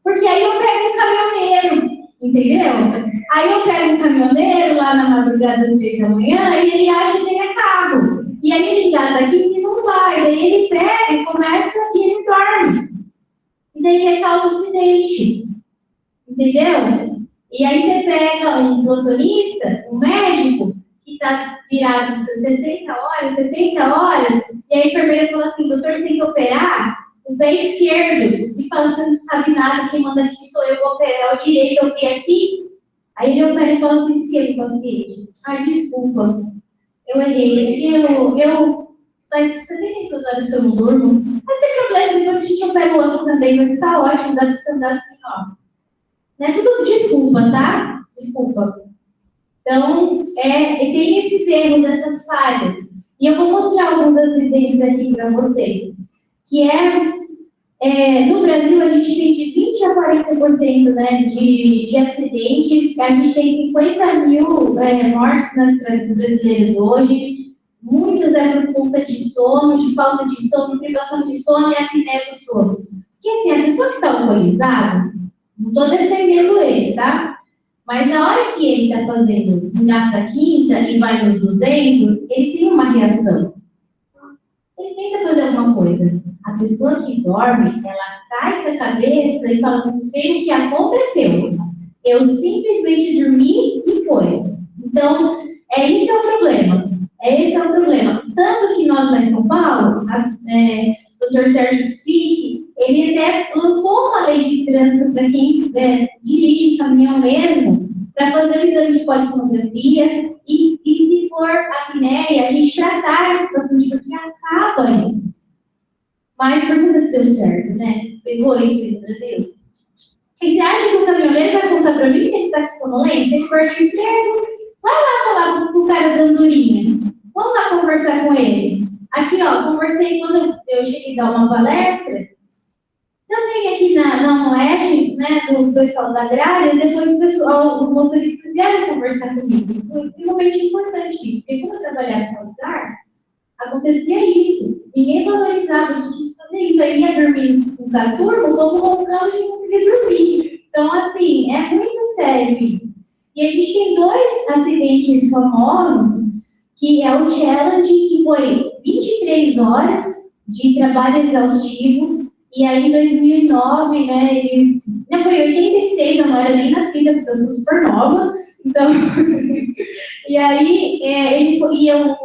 Porque aí eu pego um caminhoneiro, entendeu? Aí eu pego um caminhoneiro lá na madrugada às 3 da manhã e ele acha que tem carro. E aí ele engata aqui e não vai. Daí ele pega e começa e ele dorme. E daí ele causa acidente. Entendeu? E aí você pega um plantonista, um médico, que está virado 60 horas, 70 horas, e a enfermeira fala assim, doutor, você tem que operar o pé esquerdo. E fala, você não sabe nada, quem manda aqui sou eu, vou operar o direito, eu vim aqui. Aí ele opera e fala assim, por que, paciente? Ai, desculpa, eu errei, mas 72 horas que eu não durmo, mas tem problema, depois a gente opera o outro também, vai ficar ótimo, dá pra você andar assim, ó. Não é tudo desculpa, tá? Desculpa. Então, tem esses erros, essas falhas. E eu vou mostrar alguns acidentes aqui para vocês. Que no Brasil, a gente tem de 20% a 40%, né, de acidentes. A gente tem 50 mil mortes nas estradas brasileiras hoje. Muitas por conta de sono, de falta de sono, privação de sono e apneia do sono. Porque assim, a pessoa que está alcoolizada, não estou defendendo eles, tá? Mas na hora que ele está fazendo engata a quinta e vai nos 200, ele tem uma reação. Ele tenta fazer alguma coisa. A pessoa que dorme, ela cai com a cabeça e fala, não sei o que aconteceu. Eu simplesmente dormi e foi. Então, esse é o problema. Esse é o problema. Tanto que nós lá em São Paulo, o Dr. Sérgio Fique, ele até lançou uma lei de trânsito para quem dirige caminhão mesmo, para fazer o exame de polissonografia e se for apneia, a gente tratar esse paciente, porque acaba isso. Mas pergunta se deu certo, né? Pegou isso aí no Brasil? E você acha que o caminhoneiro vai contar para mim que ele está com sonolência? Ele perde o emprego? Vai lá falar com o cara da andorinha. Vamos lá conversar com ele. Aqui, ó, conversei quando eu cheguei a dar uma palestra. Também aqui na Oeste, né, do pessoal da Agrárias, depois os motoristas vieram conversar comigo. Foi extremamente importante isso, porque quando eu trabalhava no lugar, acontecia isso. Ninguém valorizava, a gente tinha que fazer isso. Aí ia dormir com a turma, o povo roncando e não conseguia dormir. Então, assim, é muito sério isso. E a gente tem 2 acidentes famosos, que é o Challenge, que foi 23 horas de trabalho exaustivo. E aí, em 2009, né, eles... Não, foi 86, eu não era nem nascida, porque eu sou super nova. Então, e aí, eles iam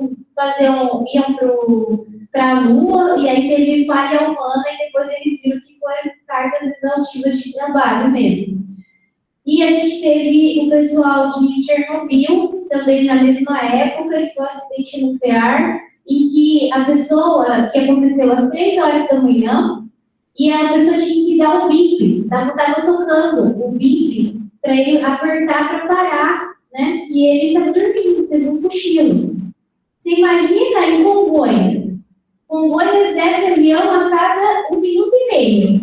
para a Lua, e aí teve falha humana, e depois eles viram que foram cargas exaustivas de trabalho mesmo. E a gente teve o pessoal de Chernobyl, também na mesma época, que foi um acidente nuclear, em que a pessoa, que aconteceu às 3 horas da manhã, e a pessoa tinha que dar um bip, estava tocando o bip para ele apertar para parar, né? E ele estava dormindo, teve um cochilo. Você imagina em Congonhas? Congonhas desce avião a cada 1 minuto e meio.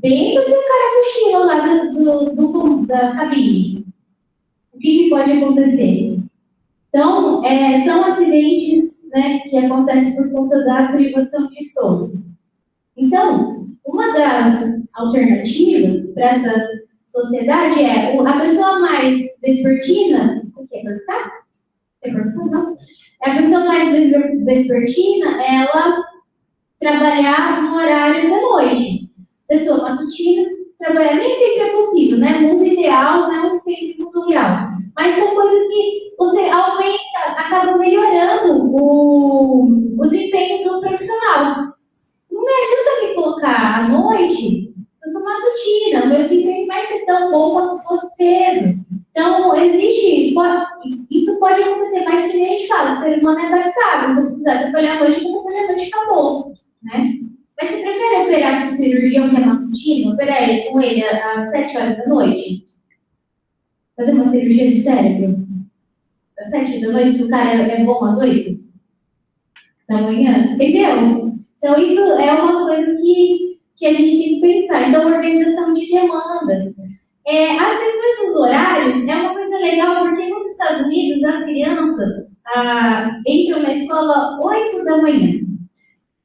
Pensa se o cara cochila lá da cabine. O que pode acontecer? Então, são acidentes, né, que acontecem por conta da privação de sono. Então, uma das alternativas para essa sociedade é a pessoa mais vespertina. Você quer perguntar? Quer perguntar? Não. A pessoa mais vespertina, ela trabalhar no horário da noite. Pessoa matutina, trabalhar nem sempre é possível, né? Mundo ideal não é sempre mundo real. Mas são coisas que você aumenta, acaba melhorando o desempenho do profissional. Não me adianta me colocar à noite, eu sou matutina, meu desempenho vai ser tão bom quanto se fosse cedo. Então, isso pode acontecer, mas que nem a gente fala, o ser humano é adaptável, se eu precisar trabalhar à noite, eu vou trabalhar à noite, acabou, né? Mas você prefere operar com o cirurgião que é matutino, operar com ele às 7 horas da noite? Fazer uma cirurgia do cérebro? Às 7 da noite, se o cara é bom às 8 da manhã? Entendeu? Então, isso é umas coisas que a gente tem que pensar. Então, organização de demandas. As questões dos horários é uma coisa legal, porque nos Estados Unidos, as crianças entram na escola 8 da manhã.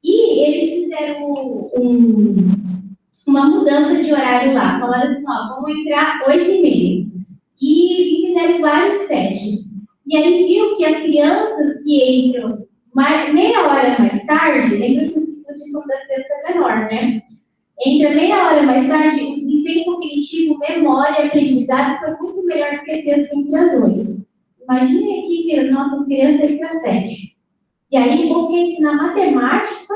E eles fizeram uma mudança de horário lá. Falaram assim, vamos entrar 8h30. E fizeram vários testes. E aí viu que as crianças que entram meia hora mais tarde, lembra que o ciclo de sono da criança é menor, né? Entra meia hora mais tarde, o desempenho cognitivo, memória, aprendizado foi muito melhor do que a criança entra às 8. Imagine aqui que nossas crianças entram às 7. E aí, o povo quer ensinar matemática,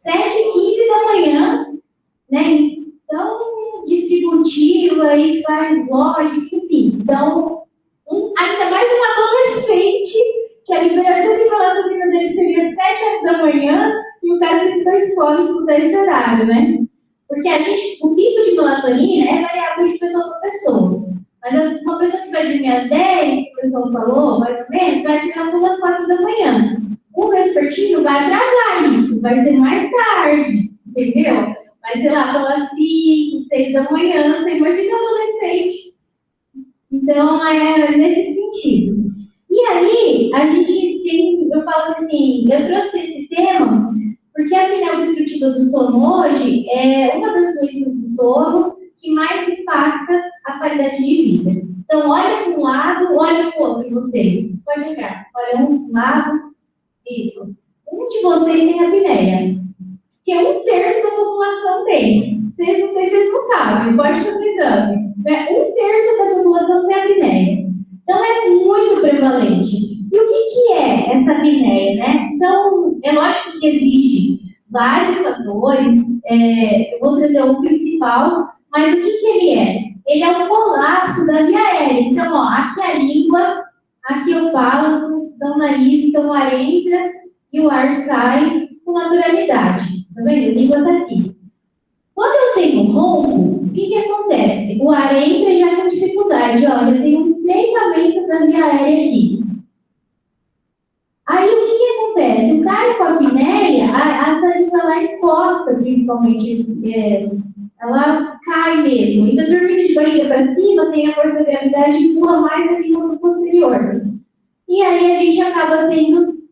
7h15 da manhã, né? Então, distributiva e faz lógica, enfim. Então, ainda mais um adolescente, que a liberação de melatonina dele seria 7 horas da manhã, e o cara tem que ir para a escola estudar esse horário, né? Porque o pico de melatonina é variável de pessoa para pessoa. Mas uma pessoa que vai dormir às 10, que o pessoal falou, mais ou menos, vai ter algo às 4 da manhã. O vespertino vai atrasar isso, vai ser mais tarde, entendeu? Vai ser lá pelas 5, 6 da manhã, você imagina um adolescente. Então, é nesse sentido. E aí, a gente tem, eu falo assim, eu trouxe esse tema porque a apneia obstrutiva do sono hoje é uma das doenças do sono que mais impacta a qualidade de vida. Então, olha para um lado, olha para o outro, vocês. Pode olhar. Olha um lado, isso. Um de vocês tem apneia, que 1/3 da população tem. Vocês não sabem, pode fazer o exame. 1/3 da população tem apneia. Então, é muito prevalente. E o que é essa apneia, né? Então, é lógico que existe vários fatores, eu vou trazer o principal, mas o que ele é? Ele é um colapso da via aérea. Então, ó, aqui a língua, aqui o palato, então o nariz, então o ar entra e o ar sai com naturalidade. Tá vendo? A língua está aqui. Quando eu tenho um ronco, o que acontece? O ar entra já com dificuldade, ó, já tem um estreitamento da via aérea aqui. Aí o que acontece? O cara com a apneia, a saliva lá encosta, principalmente, ela cai mesmo. Então, dormindo de barriga para cima, tem a força da gravidade e empurra mais a língua para o posterior. E aí a gente acaba tendo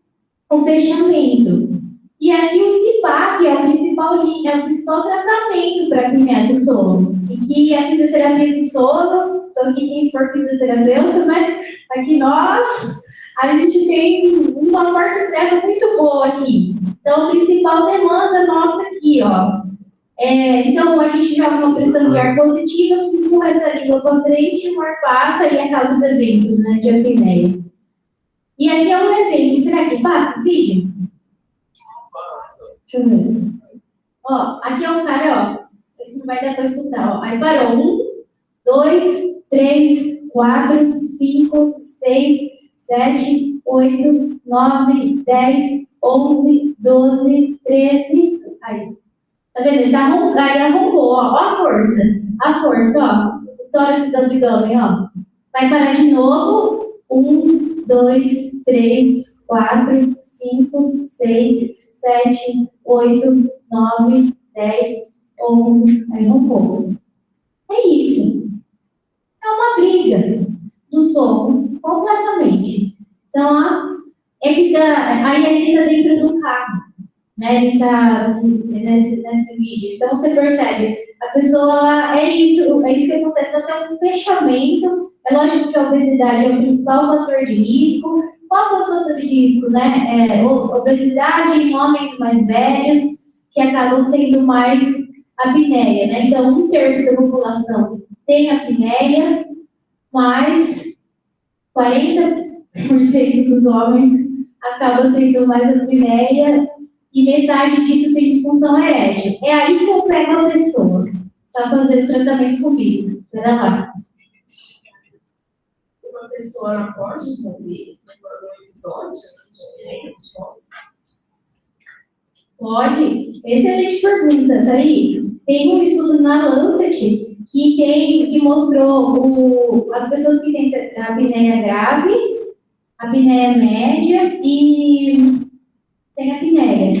um fechamento. E aqui o CPAP é o principal tratamento para a apneia do sono. E que a fisioterapia do sono, então aqui quem for fisioterapeuta, né? Aqui nós, a gente tem uma força-tarefa muito boa aqui. Então, a principal demanda nossa aqui, ó. Então, a gente joga uma pressão de ar positiva, que empurra essa língua para frente, o ar passa e acaba os eventos, né, de apneia. E aqui é um exemplo. Será que passa o vídeo? Deixa eu ver. Ó, aqui é um cara, ó. Isso não vai dar para escutar, ó. Aí parou. 1, 2, 3, 4, 5, 6, 7, 8, 9, 10, 11, 12, 13. Aí. Tá vendo? Ele arroncou, ó. Ó a força. A força, ó. O tórax do abdômen, ó. Vai parar de novo. 1, 2, 3, 4, 5, 6, 7, 8, 9, 10, 11. Aí arroncou. É isso. É uma briga do sono, completamente. Então, aí ele está dentro do carro, né? Ele está nesse vídeo. Então, você percebe, a pessoa, é isso que acontece. Então, tem um fechamento. É lógico que a obesidade é o principal fator de risco. Qual é o fator de risco, né? Obesidade em homens mais velhos, que acabam tendo mais apneia, né? Então, 1/3 da população tem apneia, mas 40% dos homens acabam tendo mais apneia e metade disso tem disfunção erétil. É aí que eu pego a pessoa para fazer o tratamento comigo. Pera lá. Uma pessoa ela pode morrer no episódio de apneia do sono? Pode? Excelente pergunta, Thaís. Tem um estudo na Lancet que mostrou as pessoas que têm apneia grave, apneia média e tem apneia.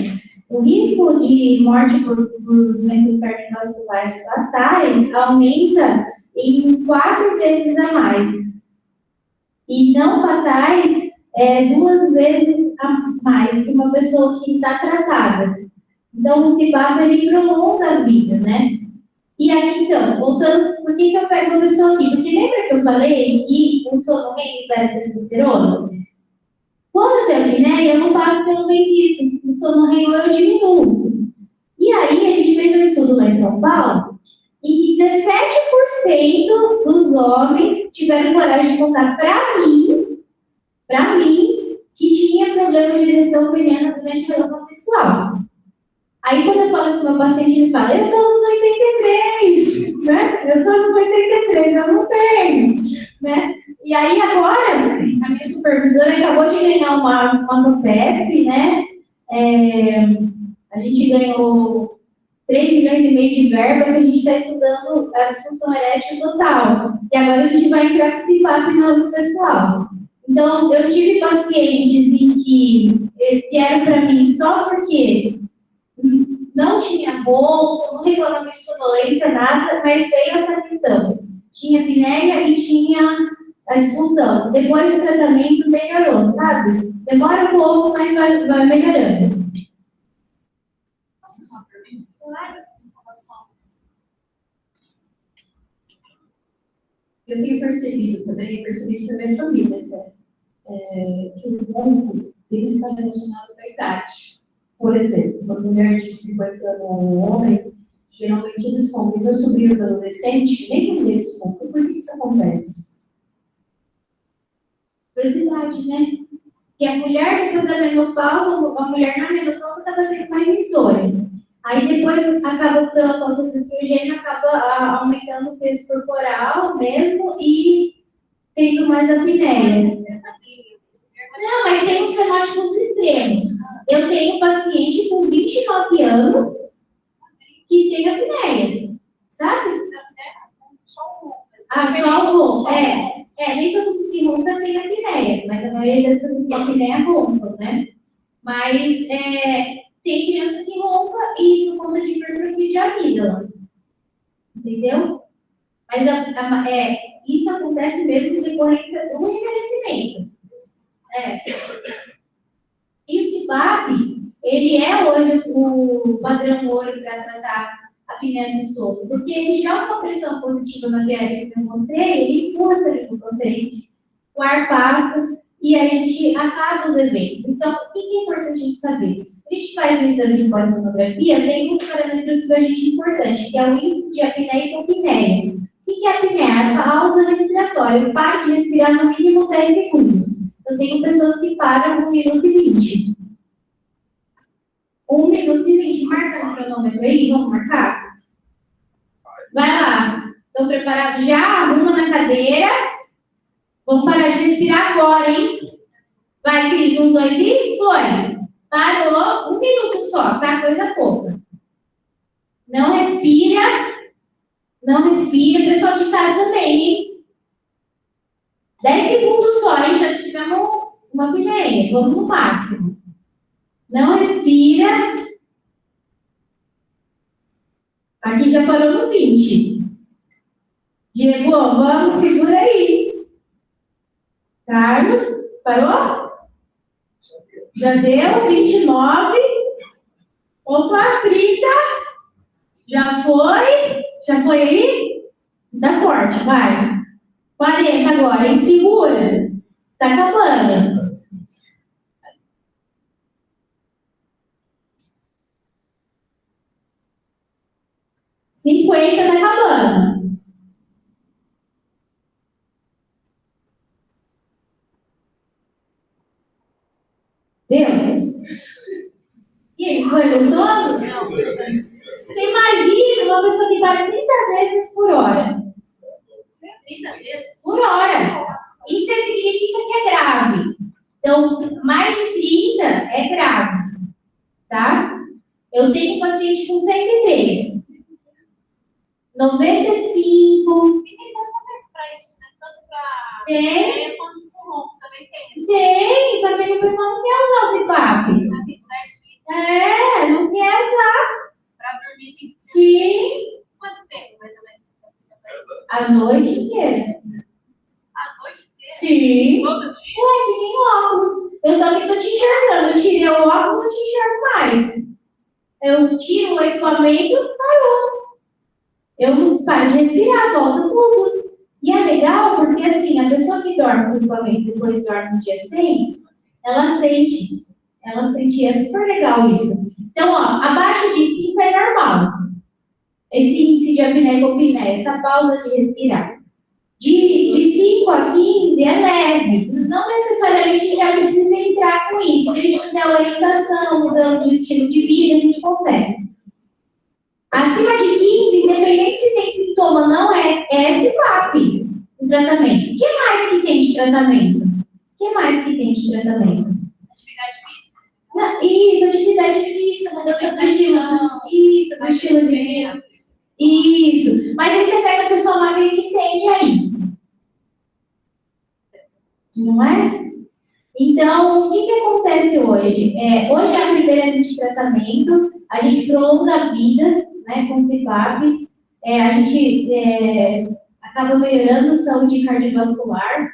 O risco de morte por doenças cardiovasculares fatais aumenta em 4 vezes a mais. E não fatais 2 vezes a mais que uma pessoa que está tratada. Então, o CPAP, ele prolonga a vida, né? E aqui, então, voltando, por que eu pego a pessoa aqui? Porque lembra que eu falei que o sono libera testosterona? Quando eu tenho apneia, eu não passo pelo bendito. O sono REM eu diminuo. E aí, a gente fez um estudo lá em São Paulo, em que 17% dos homens tiveram coragem de contar para mim, que tinha problema de ereção peniana durante a relação sexual. Aí, quando eu falo isso para o meu paciente, ele fala, eu estou nos 83, né? Eu estou nos 83, eu não tenho, né? E aí, agora, a minha supervisora acabou de ganhar uma FAPESP, né? A gente ganhou 3,5 milhões de verba que a gente está estudando a disfunção erétil total. E agora a gente vai entrar com o CPAP na aula do pessoal. Então, eu tive pacientes em que vieram para mim só porque não tinha bom, não reclamava de sonolência, nada, mas veio essa questão. Tinha apneia e tinha a disfunção. Depois do tratamento, melhorou, sabe? Demora um pouco, mas vai melhorando. Posso fazer uma pergunta? Claro. Eu tenho percebido também, percebi isso na minha família até, que o ronco, ele está relacionado com a idade. Por exemplo, uma mulher de 50 anos ou um homem, geralmente eles roncam. Meus sobrinhos adolescentes, nenhum deles ronca. Por que isso acontece? Obesidade, né? que a mulher, depois da menopausa, a mulher na menopausa acaba tendo mais insônia. Aí depois acaba, pela falta do estrogênio, acaba aumentando o peso corporal mesmo e tendo mais apneia. Não, mas tem os fenótipos extremos. Eu tenho um paciente com 29 anos que tem apneia, sabe? Só um. Só o ronco. Nem todo mundo que ronca tem apneia, mas a maioria das pessoas com apneia roncam, né? Mas tem criança que ronca e por conta de hipertrofia de amígdala. Entendeu? Mas isso acontece mesmo em decorrência do envelhecimento. E o CPAP, ele é hoje o padrão ouro para tratar a apneia do sono, porque ele já uma pressão positiva na viária que eu mostrei, ele empurra essa lipoprofene, o ar passa e aí a gente acaba os eventos. Então, o que é importante a gente saber? A gente faz um exame de polissonografia, tem uns parâmetros para a gente importantes, que é o índice de apneia e hipopneia. O que é a apneia? A pausa respiratória. Eu paro de respirar no mínimo 10 segundos. Eu tenho pessoas que param 1 minuto e 20. 1 minuto e 20. Marca no cronômetro aí, vamos marcar? Vai lá. Estão preparados já? Arruma na cadeira. Vamos parar de respirar agora, hein? Vai, Cris. 1, 2 e foi. Parou. 1 minuto só, tá? Coisa pouca. Não respira. Não respira. Pessoal de casa também, hein? 10 segundos só, hein? Já tivemos uma apneia. Vamos no máximo. Não respira. Aqui já parou no 20. Diego, vamos, segura aí. Carlos, parou? Já deu? 29. Opa, 30. Já foi? Já foi aí? Tá forte, vai. 40 agora, hein? Segura. Tá acabando. $50 tá acabando. Deu? E aí, foi gostoso? Você imagina uma pessoa que para 30 vezes por hora. 30 vezes? Por hora. Isso significa que é grave. Então, mais de 30 é grave. Tá? Eu tenho um paciente com 103. 95. E tem tratamento para isso, né? Tanto para Tem. quanto para o ronco também tem. Tem, só que o pessoal não quer usar o CPAP. Assim, 10 Não quer usar. para dormir. Sim. Quanto tempo, mais ou menos? A noite inteira. A noite inteira? Sim. Todo dia? Ué, que nem óculos. Eu também tô te enxergando. Eu tirei o óculos, não te enxergo mais. Eu tiro o equipamento, parou. Eu não paro de respirar, volta tudo. E é legal porque, assim, a pessoa que dorme com o equipamento e depois dorme no dia sem, ela sente. Ela sente, é super legal isso. Então, ó, abaixo de 5 é normal. Esse índice de apneia e hipopneia, essa pausa de respirar. De 5 a 15 é leve. Não necessariamente já precisa entrar com isso. Se a gente fizer orientação, mudando de estilo de vida, a gente consegue. Acima de 15, independente se tem sintoma ou não, é CPAP o tratamento. O que mais que tem de tratamento? Atividade física? Não, isso, atividade física, mudança do estilo. Isso, do estilo de vida. Isso. Mas aí você pega a pessoa magra que tem, e aí? Não é? Então, o que acontece hoje? Hoje é a primeira linha de tratamento, a gente prolonga a vida, né, com o CPAP, a gente acaba melhorando a saúde cardiovascular.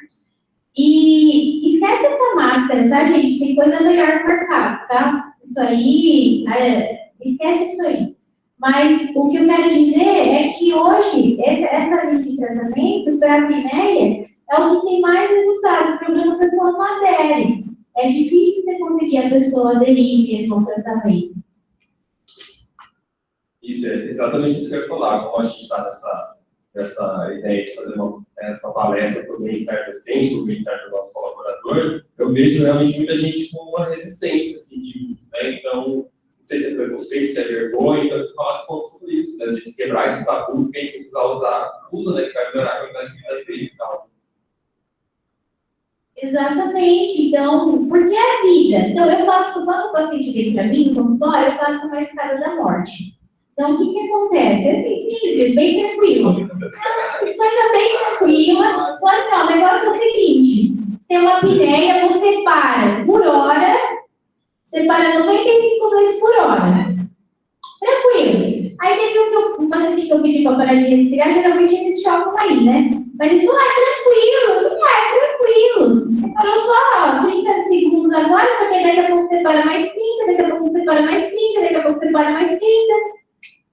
E esquece essa máscara, tá, gente? Tem coisa melhor no mercado, tá? Isso aí, esquece isso aí. Mas o que eu quero dizer é que hoje, essa linha de tratamento para a apneia é o que tem mais resultado. O problema é que a pessoa não adere. É difícil você conseguir a pessoa aderir mesmo ao tratamento. Isso, é exatamente isso que eu ia falar. Como a gente está essa ideia de fazer essa palestra para o bem-estar docente, para o bem-estar do nosso colaborador, eu vejo realmente muita gente com uma resistência assim, de uso, né? Então, não sei se é preconceito, se é vergonha, então eles falam sobre isso, né? De quebrar esse tabu, quem precisar usar, usa, né? Que vai melhorar a qualidade de vida dele e tal. Exatamente, então, porque é a vida. Então, eu faço, quando o paciente vem para mim no consultório, eu faço uma escada da morte. Então, o que acontece? É assim, simples, bem tranquilo. Coisa bem tranquila. Então, assim, ó, o negócio é o seguinte: você tem uma apneia, você para por hora, você para 95 vezes por hora. Tranquilo. Aí teve um paciente que eu pedi para parar de respirar, geralmente eles chocam aí, né? Mas eles falam, tranquilo, não é tranquilo. Você parou só 30 segundos agora, só que daqui a pouco você para mais 30, daqui a pouco você para mais 30, daqui a pouco você para mais 30.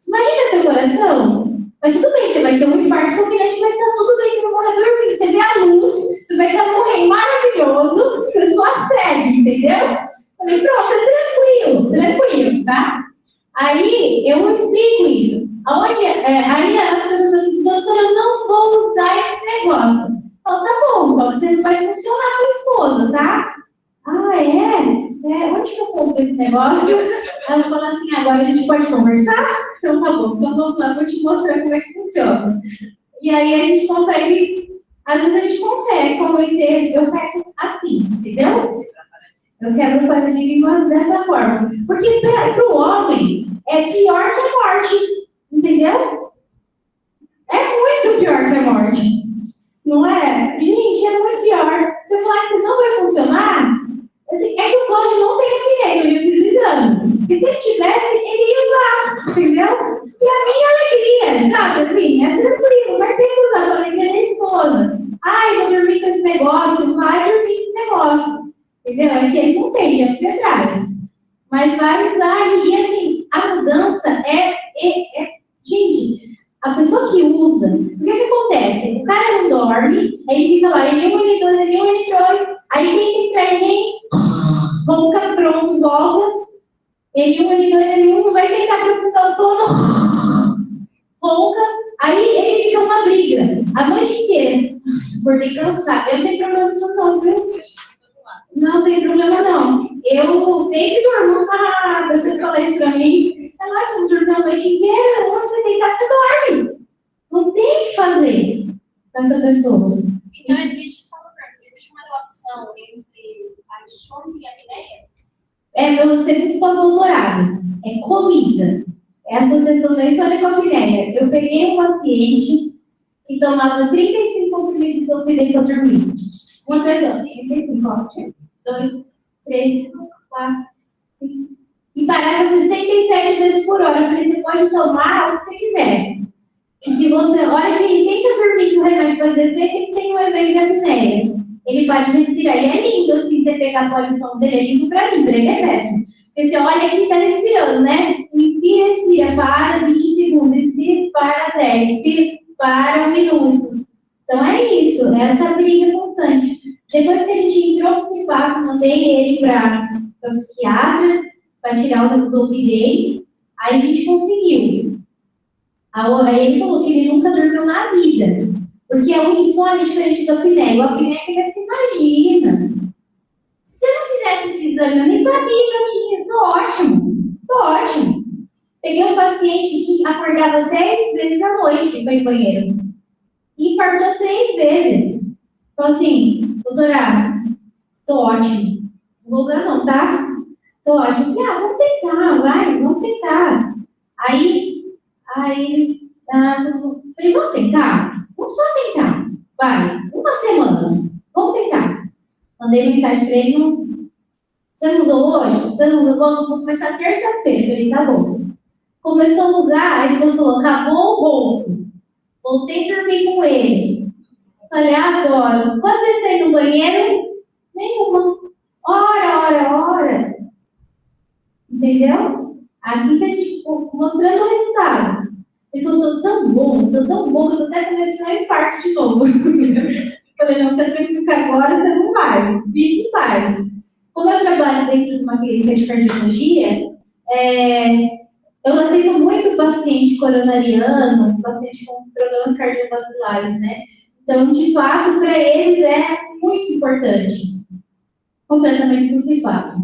Imagina seu coração. Mas tudo bem, você vai ter um infarto fulminante, mas tá tudo bem, você vai morrer dormindo. Você vê a luz, você vai estar morrendo maravilhoso, você só segue, entendeu? Falei, pronto, é tranquilo, tá? Aí eu explico isso. Aí as pessoas falam assim, doutora, eu não vou usar esse negócio. Eu falo, tá bom, só que você não vai funcionar com a esposa, tá? Ah, é? Onde que eu compro esse negócio? Ela fala assim, agora a gente pode conversar? Então tá bom, então vamos lá, vou te mostrar como é que funciona. E aí a gente consegue, às vezes a gente consegue convencer, eu pego assim, entendeu? Eu quebro o paradigma dessa forma. Porque para o homem é pior que a morte, entendeu? É muito pior que a morte. Não é? Gente, é muito pior. Você falar que você não vai funcionar, assim, é que o Cláudio não tem apneia, eu fiz o exame. E se ele tivesse, ele ia usar, entendeu? E a minha alegria, sabe? Assim, é tranquilo, vai ter que usar a alegria da esposa. Ai, vou dormir com esse negócio, vai dormir com esse negócio. Entendeu? É que ele não tem, já fica atrás. Mas vai usar, e assim, a mudança gente, a pessoa que usa, o que acontece? O cara não dorme, aí ele fica lá, N1, N2, N1, N2, aí tem que entrar ninguém, ronca, pronto, volta, N1, N2, N1, não vai tentar aprofundar o sono, ronca, aí ele fica uma briga, a noite inteira, por me cansar. Eu não tenho problema com isso não, viu? Não tem problema não. Eu tenho que dormir, a pessoa fala isso pra mim, nossa, eu dormi a noite inteira, onde você deitar, você dorme. Não tem o que fazer com essa pessoa. Então existe uma relação entre a insônia e a apneia? É meu segundo pós-doutorado, é COMISA, é a Associação da Insônia com a Apneia. Eu peguei um paciente que tomava 35 comprimidos de zolpidem para dormir. Uma pessoa, 35, ó. 2, 3, 4, 5. E parava 67 vezes por hora. Eu falei, você pode tomar o que você quiser. E se você, olha que ele tenta dormir com o remédio fazer efeito, ele tem um evento de apneia. Ele pode respirar. E é lindo, assim, você pegar a polição dele, é lindo pra mim ele é péssimo. Porque você olha que ele tá respirando, né? Inspira, expira, para 20 segundos. Inspira, para 10. Inspira, para 1 minuto. Então é isso, é essa briga constante. Depois que a gente entrou no Cipac, mandei ele para o psiquiatra, para tirar o zolpidem, aí a gente conseguiu. Aí ele falou que ele nunca dormiu na vida, porque é um insônia diferente do apneia. O apneia é que você imagina. Se você não fizesse esse exame, eu nem sabia que eu tinha. Tô ótimo. Peguei um paciente que acordava 10 vezes à noite para ir ao banheiro. E infartou 3 vezes. Então, assim, doutora, tô ótimo. Não vou usar não, tá? Tô ótimo. Vamos tentar, vai, vamos tentar. Aí, falei, vamos tentar? Vamos só tentar. Vai, uma semana. Vamos tentar. Mandei mensagem para ele, você não usou hoje? Você não usou? Vou começar terça-feira. Falei, tá bom. Começou a usar, aí você falou, acabou o ronco. Voltei a dormir com ele. Falei, adoro. Quantas vezes você no banheiro? Nenhuma. Ora. Entendeu? Assim que a gente mostrando o resultado. Ele falou, tô tão bom, que eu tô até começando a infarto de novo. Falei, não, tranquilo que agora você não vai. Fique em paz. Como eu trabalho dentro de uma clínica de cardiologia, eu atendo muito paciente coronariano, um paciente com problemas cardiovasculares, né? Então, de fato, para eles é muito importante o tratamento do CPAP.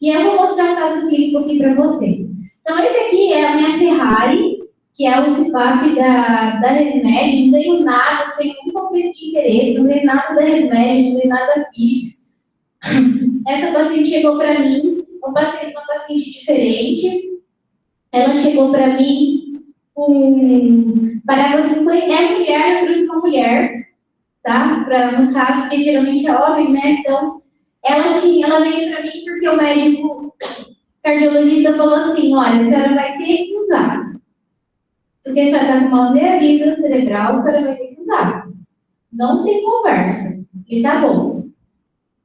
E eu vou mostrar um caso clínico aqui para vocês. Então, esse aqui é a minha Ferrari, que é o CPAP da Resmed. Não tenho nada, não tenho nenhum conflito de interesse, não tenho nada da Resmed, não tenho nada da Philips. Essa paciente chegou para mim, uma paciente diferente. Ela chegou para mim com parágrafo 50, é mulher, eu trouxe uma mulher, tá? No caso, porque geralmente é homem, né? Então, ela veio para mim porque o médico cardiologista falou assim: olha, a senhora vai ter que usar. Porque a senhora está com uma aneurisma cerebral, a senhora vai ter que usar. Não tem conversa. E tá bom.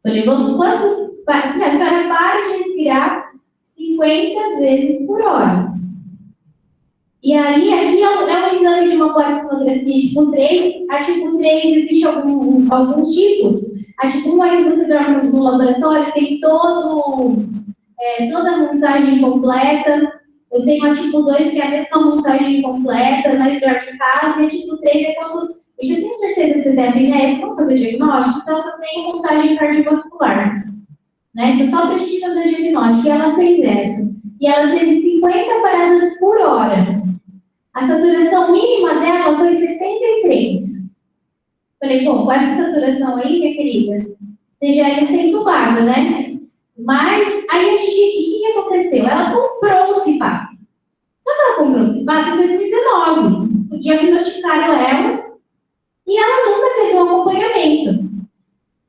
Falei, vamos, quantos. A senhora para de respirar 50 vezes por hora. E aí, aqui é um exame de uma polissonografia tipo 3. A tipo 3 existe alguns tipos. A tipo 1 aí você dorme no laboratório, tem toda a montagem completa. Eu tenho a tipo 2, que é a mesma montagem completa, mas dorme em casa. E a tipo 3 é quando eu já tenho certeza que você tem apneia, vamos fazer o diagnóstico, então eu só tenho montagem cardiovascular. Né? Então, só para a gente fazer o diagnóstico. E ela fez essa. E ela teve 50 paradas por hora. A saturação mínima dela foi 73. Falei, bom, com essa saturação aí, minha querida, você já ia ser entubada, né? Mas, aí o que aconteceu? Ela comprou o CPAP. Só que ela comprou o CPAP em 2019. Diagnosticaram ela e ela nunca teve um acompanhamento.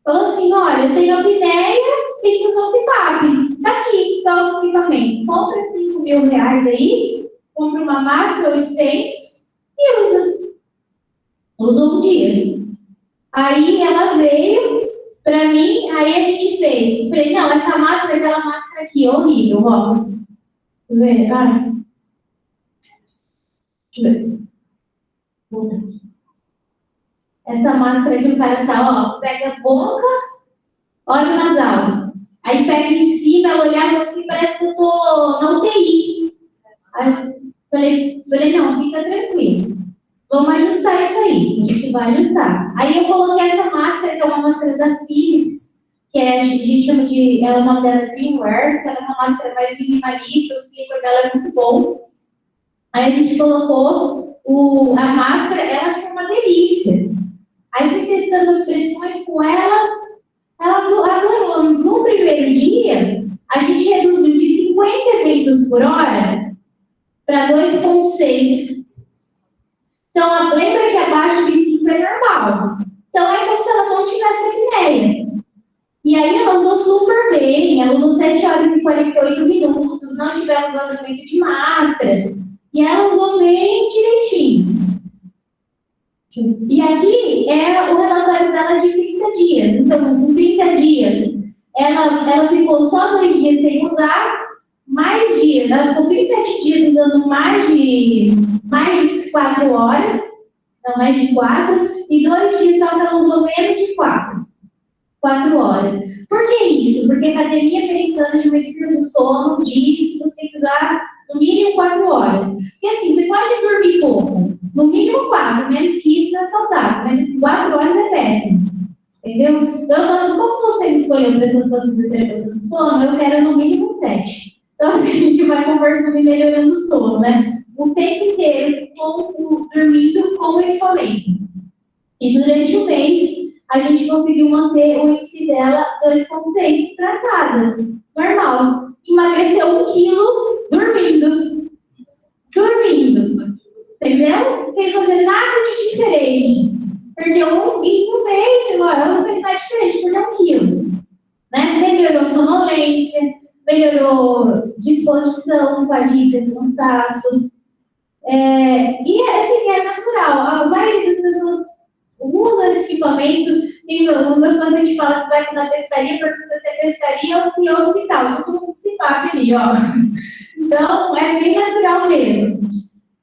Falou assim, olha, eu tenho apneia, tem que usar o CPAP. Tá aqui, tá o equipamento. Compra R$5.000 aí, compra uma máscara, 800, e usa. Usa um dia. Aí ela veio pra mim, aí a gente fez. Falei, não, essa máscara é aquela máscara aqui, horrível, ó. Deixa eu ver, ai. Deixa eu ver. Volta aqui. Essa máscara que o cara tá, ó, pega a boca, olha o nasal. Aí pega em cima, ela olhava e falou assim, parece que eu tô na UTI. Aí falei, não, fica tranquilo. Vamos ajustar isso aí, a gente vai ajustar. Aí eu coloquei essa máscara, que é uma máscara da Philips, que a gente chama de, o nome dela é Dreamwear, que ela é uma máscara mais minimalista, o flavor dela é muito bom. Aí a gente colocou a máscara, ela foi uma delícia. Aí fui testando as pressões com ela adorou. No primeiro dia, a gente reduziu de 50 eventos por hora para 2,6. Então, lembra que abaixo de 5 é normal. Então, é como se ela não tivesse apneia. E aí, ela usou super bem, ela usou 7 horas e 48 minutos, não tivemos vazamento de máscara. E ela usou bem direitinho. E aqui é o relatório dela de 30 dias. Então, com 30 dias, ela ficou só 2 dias sem usar, mais dias. Ela ficou 27 dias usando mais de 4 horas, não, mais de 4, e 2 dias só que ela usou menos de 4 horas. Por que isso? Porque a Academia Americana de Medicina do Sono diz que você tem que usar no mínimo 4 horas. Porque assim, você pode dormir pouco, no mínimo 4, menos que isso não é saudável, mas assim, 4 horas é péssimo. Entendeu? Então, eu falo assim, como você me escolheu para ser sua fisioterapeuta do sono, eu quero no mínimo 7. Então, assim, a gente vai conversando e melhorando o sono, né? O tempo inteiro, dormindo com o equipamento. E durante o mês, a gente conseguiu manter o índice dela 2,6 tratada, normal. Emagreceu 1 quilo dormindo. Entendeu? Sem fazer nada de diferente. Perdeu em um mês, ela não fez nada diferente, perdeu 1 quilo. Né? Melhorou sonolência, melhorou disposição, fadiga, cansaço. E assim, é natural. A maioria das pessoas usa esse equipamento. Um dos pacientes fala que vai na pescaria, pergunta se é pescaria ou se é hospital. Todo mundo se paga ali, ó. Então, é bem natural mesmo.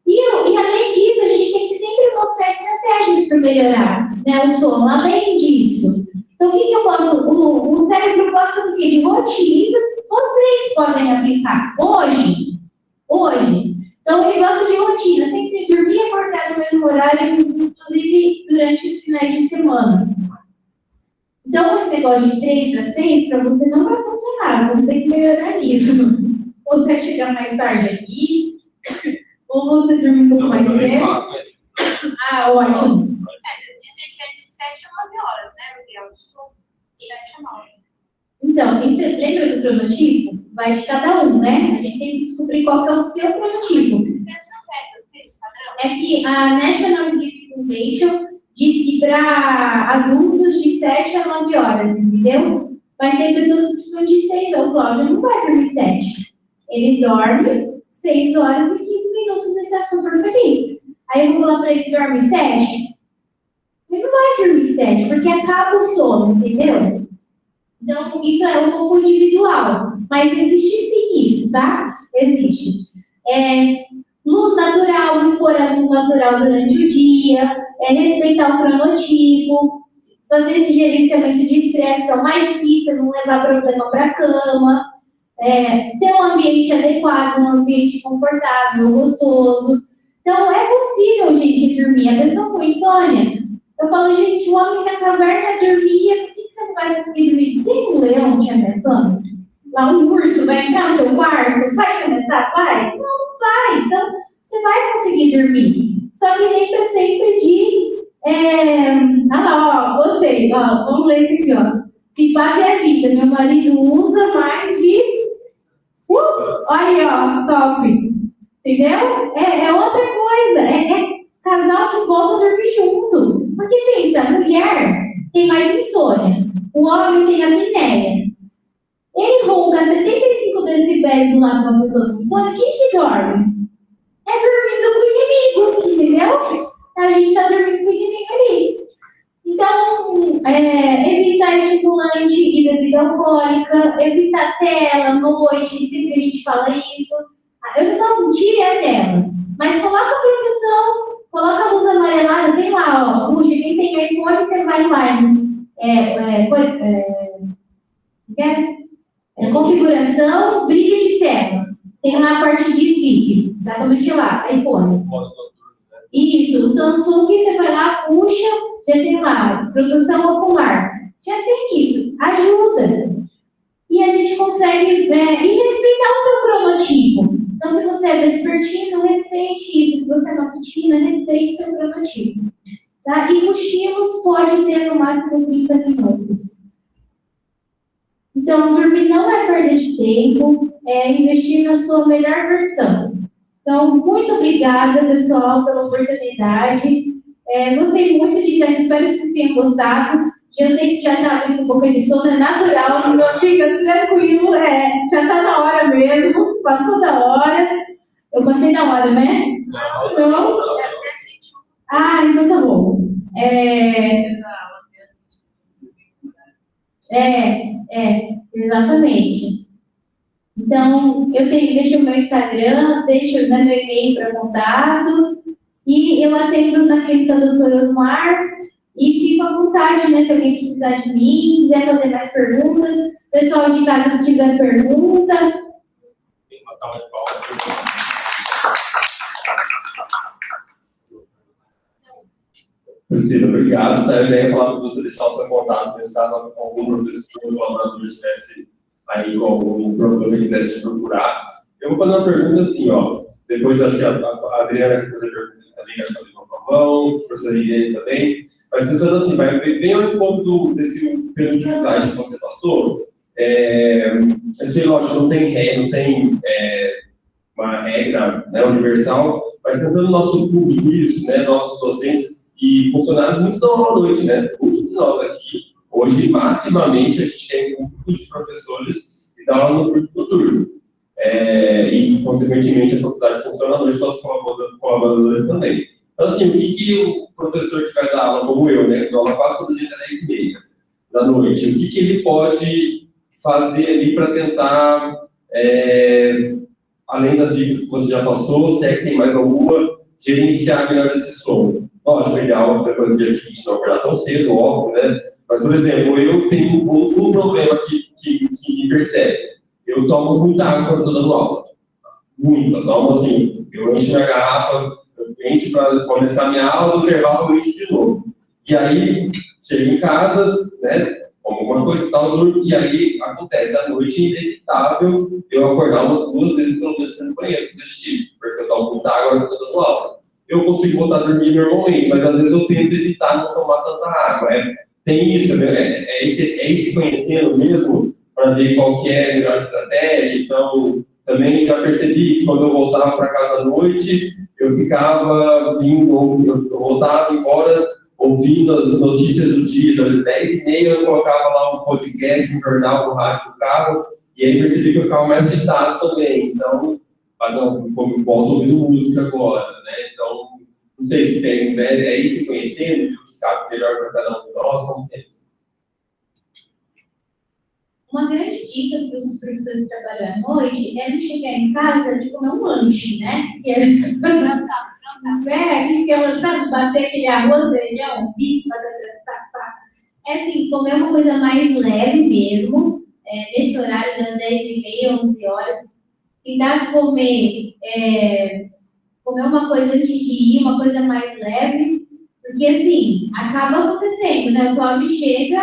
E além disso, a gente tem que sempre mostrar estratégias para melhorar, né, o sono. Além disso, então o que eu posso? O cérebro gosta do quê? De rotina. Isso vocês podem aplicar hoje. Então ele gosta de rotina, sempre dormir e acordar no mesmo horário, inclusive durante os finais de semana. Então, esse negócio de 3 a 6, para você não vai funcionar, vamos ter que melhorar isso. Ou você vai chegar mais tarde aqui, ou você dormir um pouco mais cedo. Ah, ótimo. Dizem que é de 7 a 9 horas, né, Miguel? Eu sou 7 a 9. Então, você lembra do cronotipo? Vai de cada um, né? A gente tem que descobrir qual que é o seu cronotipo. É que a National Sleep Foundation diz que para adultos de 7 a 9 horas, entendeu? Mas tem pessoas que precisam de 6, o Cláudio não vai dormir 7. Ele dorme 6 horas e 15 minutos e está super feliz. Aí eu vou falar para ele dorme 7. Ele não vai dormir 7, porque acaba o sono, entendeu? Então, isso é um pouco individual. Mas existe sim isso, tá? Existe. Luz natural, expor a luz natural durante o dia, respeitar o cronotipo, fazer esse gerenciamento de estresse, que é o mais difícil, não levar problema para a cama, ter um ambiente adequado, um ambiente confortável, gostoso. Então, é possível, gente, dormir. A pessoa com insônia, eu falo, gente, o homem da caverna dormia, por que você não vai conseguir dormir? Tem um leão te ameaçando? Lá um urso vai entrar no seu quarto? Vai te ameaçar? Vai? Não vai. Então, você vai conseguir dormir. Só que lembra sempre de... gostei. Ó, vamos ler isso aqui, ó. Se paga é a vida. Meu marido usa mais de... Olha, ó, top. Entendeu? É outra coisa. É casal que volta a dormir junto. Porque pensa, a mulher tem mais insônia. O homem tem apneia. Ele ronca 75 decibéis do lado de uma pessoa com insônia. Quem que dorme? É dormindo com o inimigo, entendeu? A gente está dormindo com o inimigo ali. Então, evitar estimulante e bebida alcoólica, evitar tela, noite, sempre a gente fala isso. Eu não posso tirar a tela, mas coloca a proteção, coloca a luz amarelada, tem lá, ó. Quem tem iPhone, você vai lá. Configuração, brilho de tela. Tem lá a parte de sleep, exatamente lá, iPhone. Isso, o Samsung, você vai lá, puxa, já tem lá, proteção ocular. Já tem isso, ajuda. E a gente consegue e respeitar o seu cronotipo. Então, se você é vespertino, respeite isso. Se você é matutina, respeite seu cronotipo. Tá? E cochilos pode ter no máximo 30 minutos. Então, dormir não é perda de tempo, é investir na sua melhor versão. Então, muito obrigada, pessoal, pela oportunidade. Gostei muito de estar, espero que vocês tenham gostado. Já sei que já está abrindo um pouco de sono, é natural, meu amigo, tranquilo, já está na hora mesmo, passou da hora. Eu passei da hora, né? Não? Ah, então tá bom. Exatamente. Então, eu deixo o meu Instagram, deixo meu e-mail para contato, e eu atendo na clínica Dr. Osmar, e fico à vontade, né, se alguém precisar de mim, quiser fazer mais perguntas. Pessoal de casa, se tiver pergunta. Tem uma salva de palmas. Priscila, obrigado. Tá? Eu já ia falar para você deixar o seu contato, caso algum professor ou colaborador estivesse aí com algum problema e quisesse te procurar. Eu vou fazer uma pergunta assim, ó. Depois acho que a Adriana quer fazer perguntas também, acho que ela levou com a mão, o professor Irene também. Mas pensando assim, vai bem ao encontro desse penúltimo slide que você passou. Eu sei, lógico, não tem uma regra, né, universal, mas pensando no nosso público, isso, né, nossos docentes e funcionários, muitos dão aula à noite, né? Muitos de nós aqui, hoje, massivamente, a gente tem um grupo de professores que dão aula no curso noturno. E, consequentemente, a faculdade funciona à noite com os colaboradores também. Então, assim, o que o professor que vai dar aula, como eu, né, que dá aula quase todo dia até 10h30 da noite, o que ele pode fazer ali para tentar, além das dicas que você já passou, se é que tem mais alguma, gerenciar melhor esse sono? Lógico, é ideal depois do dia seguinte não acordar tão cedo, óbvio, né? Mas, por exemplo, eu tenho um problema que me persegue. Eu tomo muita água quando estou dando aula. Muito. Eu tomo assim, eu encho minha garrafa, eu encho para começar minha aula, no intervalo eu encho de novo. E aí, chego em casa, né, como alguma coisa e tal, e aí acontece, à noite é inevitável eu acordar umas 2 vezes pelo menos para ir no banheiro, fazer xixi, porque eu tomo muita água e eu estou dando aula. Eu consigo voltar a dormir normalmente, mas às vezes eu tento evitar não tomar tanta água. Tem isso, né? É esse conhecendo mesmo para ver qual que é a melhor estratégia. Então, também já percebi que quando eu voltava para casa à noite, eu ficava eu voltava embora ouvindo as notícias do dia, das 10h30 eu colocava lá um podcast, um jornal no rádio do carro, e aí percebi que eu ficava mais agitado também. Então, como volto ouvindo música agora, né? Então, não sei se tem, né? É isso conhecendo, o que cabe melhor para cada um de nós, como que é isso? Uma grande dica para os professores que trabalham à noite é não chegar em casa e comer um lanche, né? Que é que ela sabe bater aquele arroz, feijão, bife, fazer é assim, comer uma coisa mais leve mesmo, nesse horário das 10h30, 11h, tentar comer uma coisa antes de ir, uma coisa mais leve, porque assim, acaba acontecendo, né? O Cláudio chega,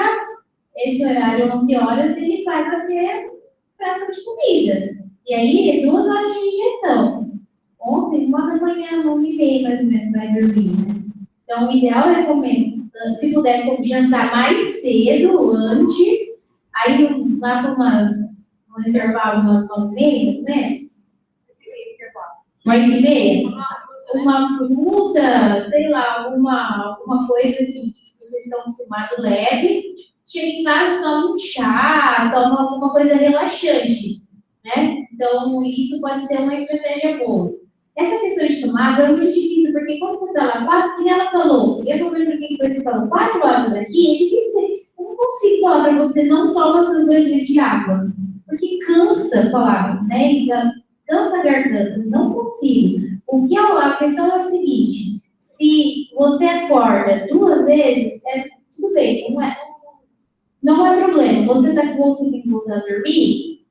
esse horário, 11h, ele vai bater prato de comida. E aí, 2 horas de digestão. 11h, 1h, 1h30, mais ou menos, vai dormir, né? Então, o ideal é comer, se puder, jantar mais cedo, antes, aí lá para no intervalo, umas 9h30, mais ou menos. 9h30? Uma fruta, sei lá, alguma coisa que vocês estão acostumados leve. Chega em casa, toma um chá, toma alguma coisa relaxante, né? Então, isso pode ser uma estratégia boa. Essa questão de tomar água é muito difícil, porque quando você está lá, que ela falou, eu não lembro quem foi que falou, 4 horas aqui, é difícil, eu não consigo falar para você, não toma seus 2 litros de água, porque cansa falar, né? Cansa a garganta, não consigo. A questão é o seguinte, se você acorda 2 vezes, tudo bem, não é problema, você está conseguindo voltar a dormir,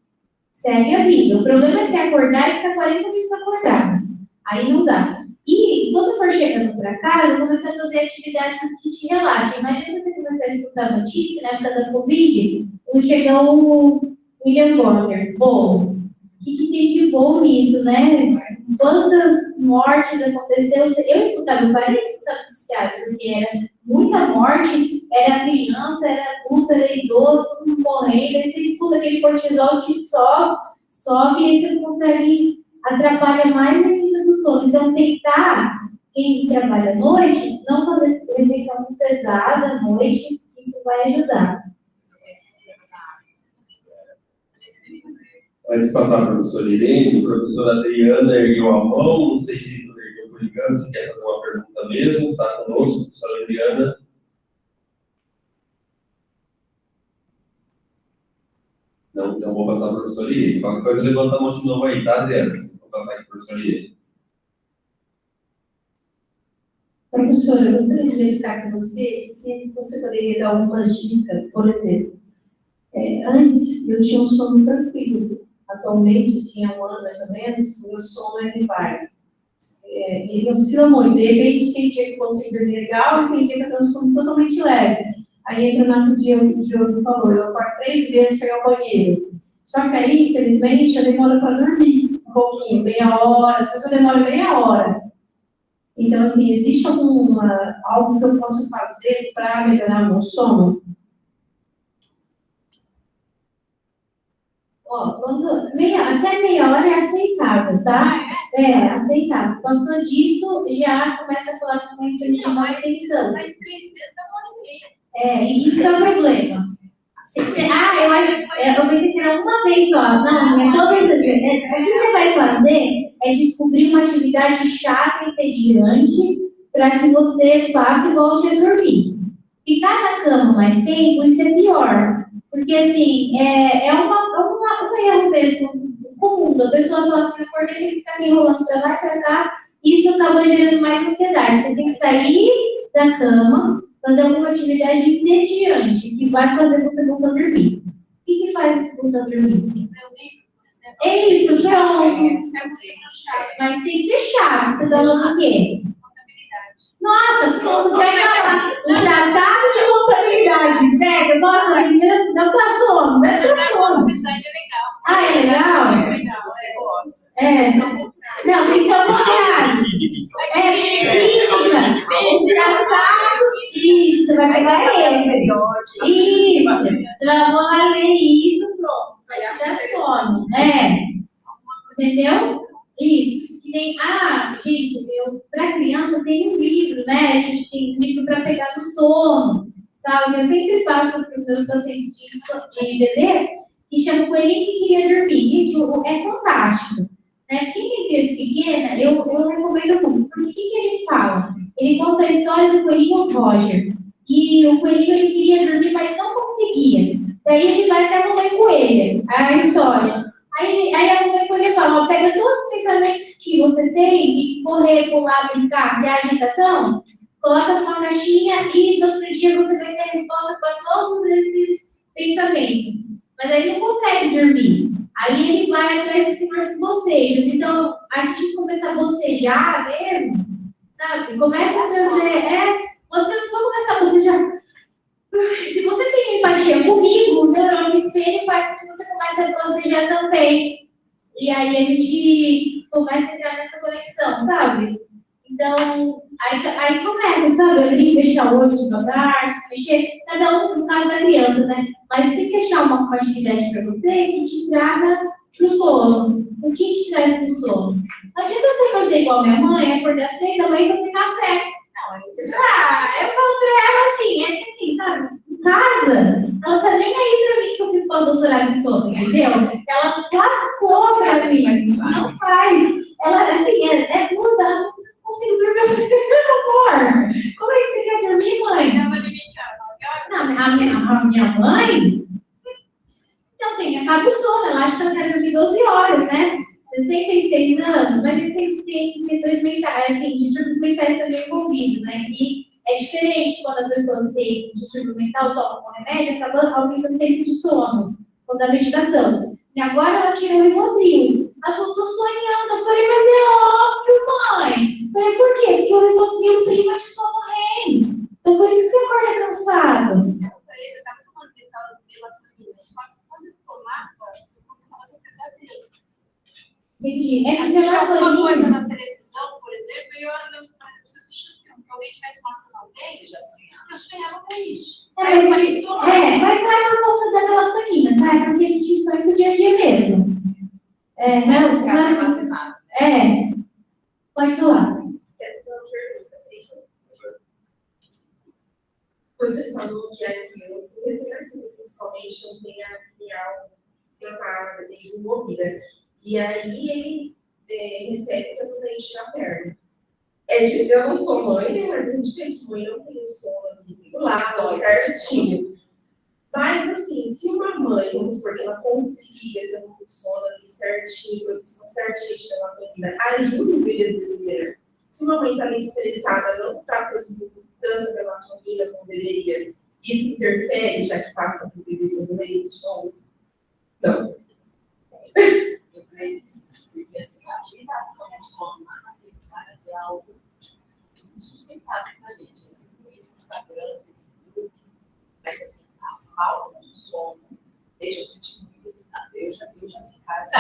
segue a vida. O problema é você acordar e ficar 40 minutos acordado. Aí não dá. E quando for chegando para casa, começar a fazer atividades que te relaxem. Imagina você começar a escutar a notícia, na época da Covid, chegou o William Bonner. Bom, o que tem de bom nisso, né? Quantas mortes aconteceu? Eu escutava, eu parei de escutar noticiário, porque era muita morte, era criança, era adulto, era idoso, todo mundo morrendo, aí você escuta aquele cortisol, te sobe, e aí você não consegue, atrapalha mais o início do sono. Então, tentar, quem trabalha à noite, não fazer refeição muito pesada à noite, isso vai ajudar. Antes de passar para a professora Irene, a professora Adriana ergueu a mão, não sei se ergueu por engano, se quer fazer uma pergunta mesmo, está conosco, professora Adriana. Não, então vou passar para a professora Irene. Qualquer coisa, levanta a mão de novo aí, tá, Adriana? Vou passar aqui para a professora Irene. Professora, eu gostaria de verificar com você se você poderia dar algumas dicas. Por exemplo, antes eu tinha um sono tranquilo. Atualmente, assim, há 1 ano mais ou menos, o meu sono vai. Ele oscila muito. De repente, tem dia que eu consigo dormir legal e tem dia que eu tenho um sono totalmente leve. Aí entra no dia o Diogo falou, eu acordo 3 vezes para ir ao banheiro. Só que aí, infelizmente, eu demoro para dormir um pouquinho, meia hora, às vezes eu demoro meia hora. Então, assim, existe algo que eu possa fazer para melhorar o meu sono? Até meia hora é aceitável, tá? Aceitável. Passou disso, já começa a falar com uma insulina de má intenção. Mas 3 vezes dá 1h30. E isso é o problema. Eu pensei que era uma vez só. Não, é todas as vezes. O que você vai fazer é descobrir uma atividade chata e entediante para que você faça e volte a dormir. Ficar na cama mais tempo, isso é pior. Porque, assim, é um erro mesmo comum. A pessoa fala assim, acordei e fica me enrolando para lá e para cá. Isso acaba gerando mais ansiedade. Você tem que sair da cama, fazer alguma atividade entediante que vai fazer você voltar a dormir. O que faz você voltar a dormir? É isso, pronto. É muito chato. Mas tem que ser chato. Você tá falando o quê? Contabilidade. Nossa, pronto, pega lá. O tratado de contabilidade. Pega, nossa, a menina não tá sono, não tá sono. Contabilidade é legal. Ah, é legal? É legal, você gosta. É. Não, tem que ser ao contrário. Química. Esse tratado, isso, você vai pegar esse. Isso. Você vai lá ler isso, pronto. Vai te dar sono. Entendeu? Isso. Que nem, gente, para criança tem um livro, né? A gente tem um livro para pegar no sono. Tal. Eu sempre passo para os meus pacientes de bebê que chama o Coelhinho que Queria Dormir. Gente, é fantástico. Né? Quem tem criança pequena, eu recomendo muito. Porque o que ele fala? Ele conta a história do coelhinho Roger. E o coelhinho ele queria dormir, mas não conseguia. Daí ele vai para a mamãe coelha, a história. Aí a mamãe coelha fala, ó, pega todos os pensamentos que você tem, de correr, pular, brincar, de agitação, coloca numa caixinha e no outro dia você vai ter a resposta para todos esses pensamentos. Mas aí ele não consegue dormir. Aí ele vai atrás dos senhores bocejos. Então, a gente tem que começar a bocejar mesmo, sabe? Começa a trazer, você só começar a bocejar. Se você tem empatia comigo, né, o espelho faz com que você comece a bocejar também. E aí a gente começa a entrar nessa conexão, sabe? Então, aí começa, sabe? Abrir e fechar o olho devagar, se mexer, cada um no caso da criança, né? Mas tem que achar uma atividade para você que te traga pro sono. O que te traz pro sono? Não adianta você fazer igual minha mãe, acordar às 3 da manhã e fazer café. Eu falo pra ela assim, é que assim, sabe? Em casa, ela tá nem aí pra mim que eu fiz pós-doutorado em sono, entendeu? Ela lascou pra mim, não faz. Ela, assim, muda, ela não consigo dormir. Eu falei, amor, como é que você quer dormir, mãe? Não, a minha mãe, então acaba o sono, ela acha que ela quer dormir 12 horas, né? 66 anos, mas ele tem questões mentais, assim, distúrbios mentais também envolvidos, né? E é diferente quando a pessoa tem distúrbio mental, toma um remédio, acaba aumentando o tempo de sono, quando a meditação. E agora ela tirou o Rivotril. Ela falou, tô sonhando. Eu falei, mas é óbvio, mãe. Eu falei, por quê? Porque o Rivotril prima de sono REM. Então por isso que você acorda cansado. Eu estava tomando melatonina, só que quando eu tomava, eu começava a ter pesadelo. Entendi. É que Assistir alguma coisa melatonina. na televisão, por exemplo, e eu preciso assistir um filme, que alguém estivesse matando alguém, Você já sonhava? eu sonhava com isso. Mas Aí eu falei, toma. mas não é por conta da melatonina, tá? É porque a gente sonha pro dia a dia mesmo. Nesse caso, é armazenado. Pode falar. Quero fazer uma pergunta. Você falou que a criança, o recém-nascido principalmente, não tem a pineal formada, desenvolvida. E aí ele recebe pelo leite materno. Eu não sou mãe, né? Mas a gente vê que mãe não tem o sono ali regulado, certinho. Mas, assim, se uma mãe, vamos supor que ela consiga ter um sono ali certinho, produção certinha de melatonina, ajuda o bebê a dormir. Se uma mãe está ali estressada, não está produzindo tanta melatonina como deveria, isso interfere, já que passa para o bebê pelo leite? Não. Eu creio que sim, porque assim, a agitação do sono na maternidade é algo insustentável para a gente. No Instagram, Facebook, mas assim, a falta do sono deixa a gente muito irritada. Eu já vi em casa.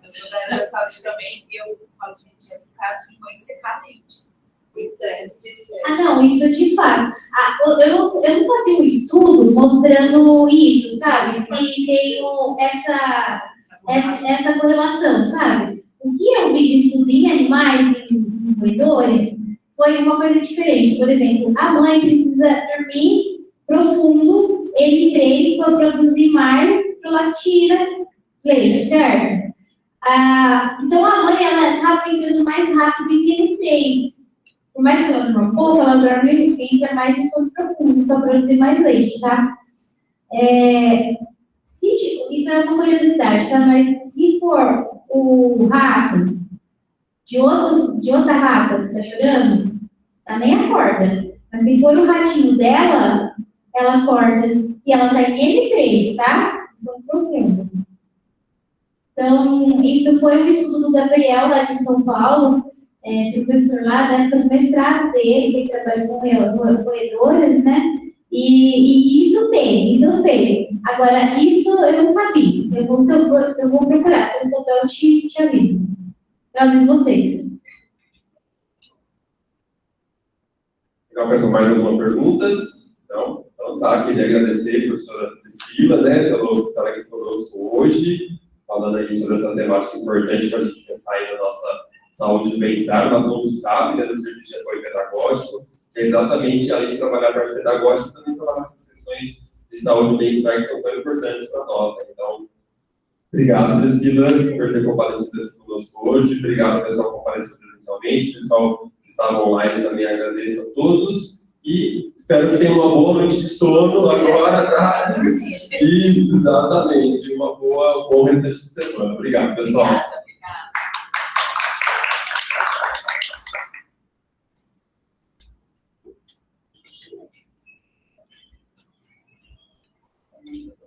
Eu sou da área da saúde também e eu falo, gente, já vi casos de mãe secar leite. O estresse. Não, isso de fato. Eu nunca vi um estudo mostrando isso, sabe? Se tem essa correlação, sabe? O que eu vi de estudo em animais, em roedores, foi uma coisa diferente. Por exemplo, a mãe precisa dormir profundo, N3, para produzir mais prolactina, leite, certo? Então a mãe, ela acaba entrando mais rápido em N3. Por mais que ela durma pouco, ela dorme e entra mais em sono profundo para produzir mais leite, tá? Isso é uma curiosidade, tá? Mas se for o rato de outra rata que tá chorando, ela nem acorda. Mas se for o ratinho dela, ela acorda. E ela tá em N3, tá? Sono profundo. Então, isso foi um estudo do Gabriel, lá de São Paulo, professor lá, da época do mestrado dele, que trabalha com roedoras, né? E isso tem, isso eu sei. Agora, isso eu nunca vi. Eu vou procurar, se eu souber, eu te aviso. Eu aviso vocês. Legal, pessoal, mais alguma pergunta? Não? Então tá, queria agradecer a professora Priscila, né, pelo estar aqui conosco hoje, falando aí sobre essa temática importante para a gente pensar aí na nossa saúde e bem-estar, na ação do SAP, né, do Serviço de Apoio Pedagógico, que é exatamente, além de trabalhar a parte pedagógica, também trabalhar essas questões de saúde e bem-estar que são tão importantes para nós, né? Então, obrigado, Priscila, por ter comparecido aqui conosco hoje, obrigado, pessoal, que compareceu presencialmente, pessoal que estava online também agradeço a todos, e espero que tenham uma boa noite de sono agora, tá? Isso, exatamente, um bom restante de semana. Obrigado, pessoal. Obrigada. Thank you.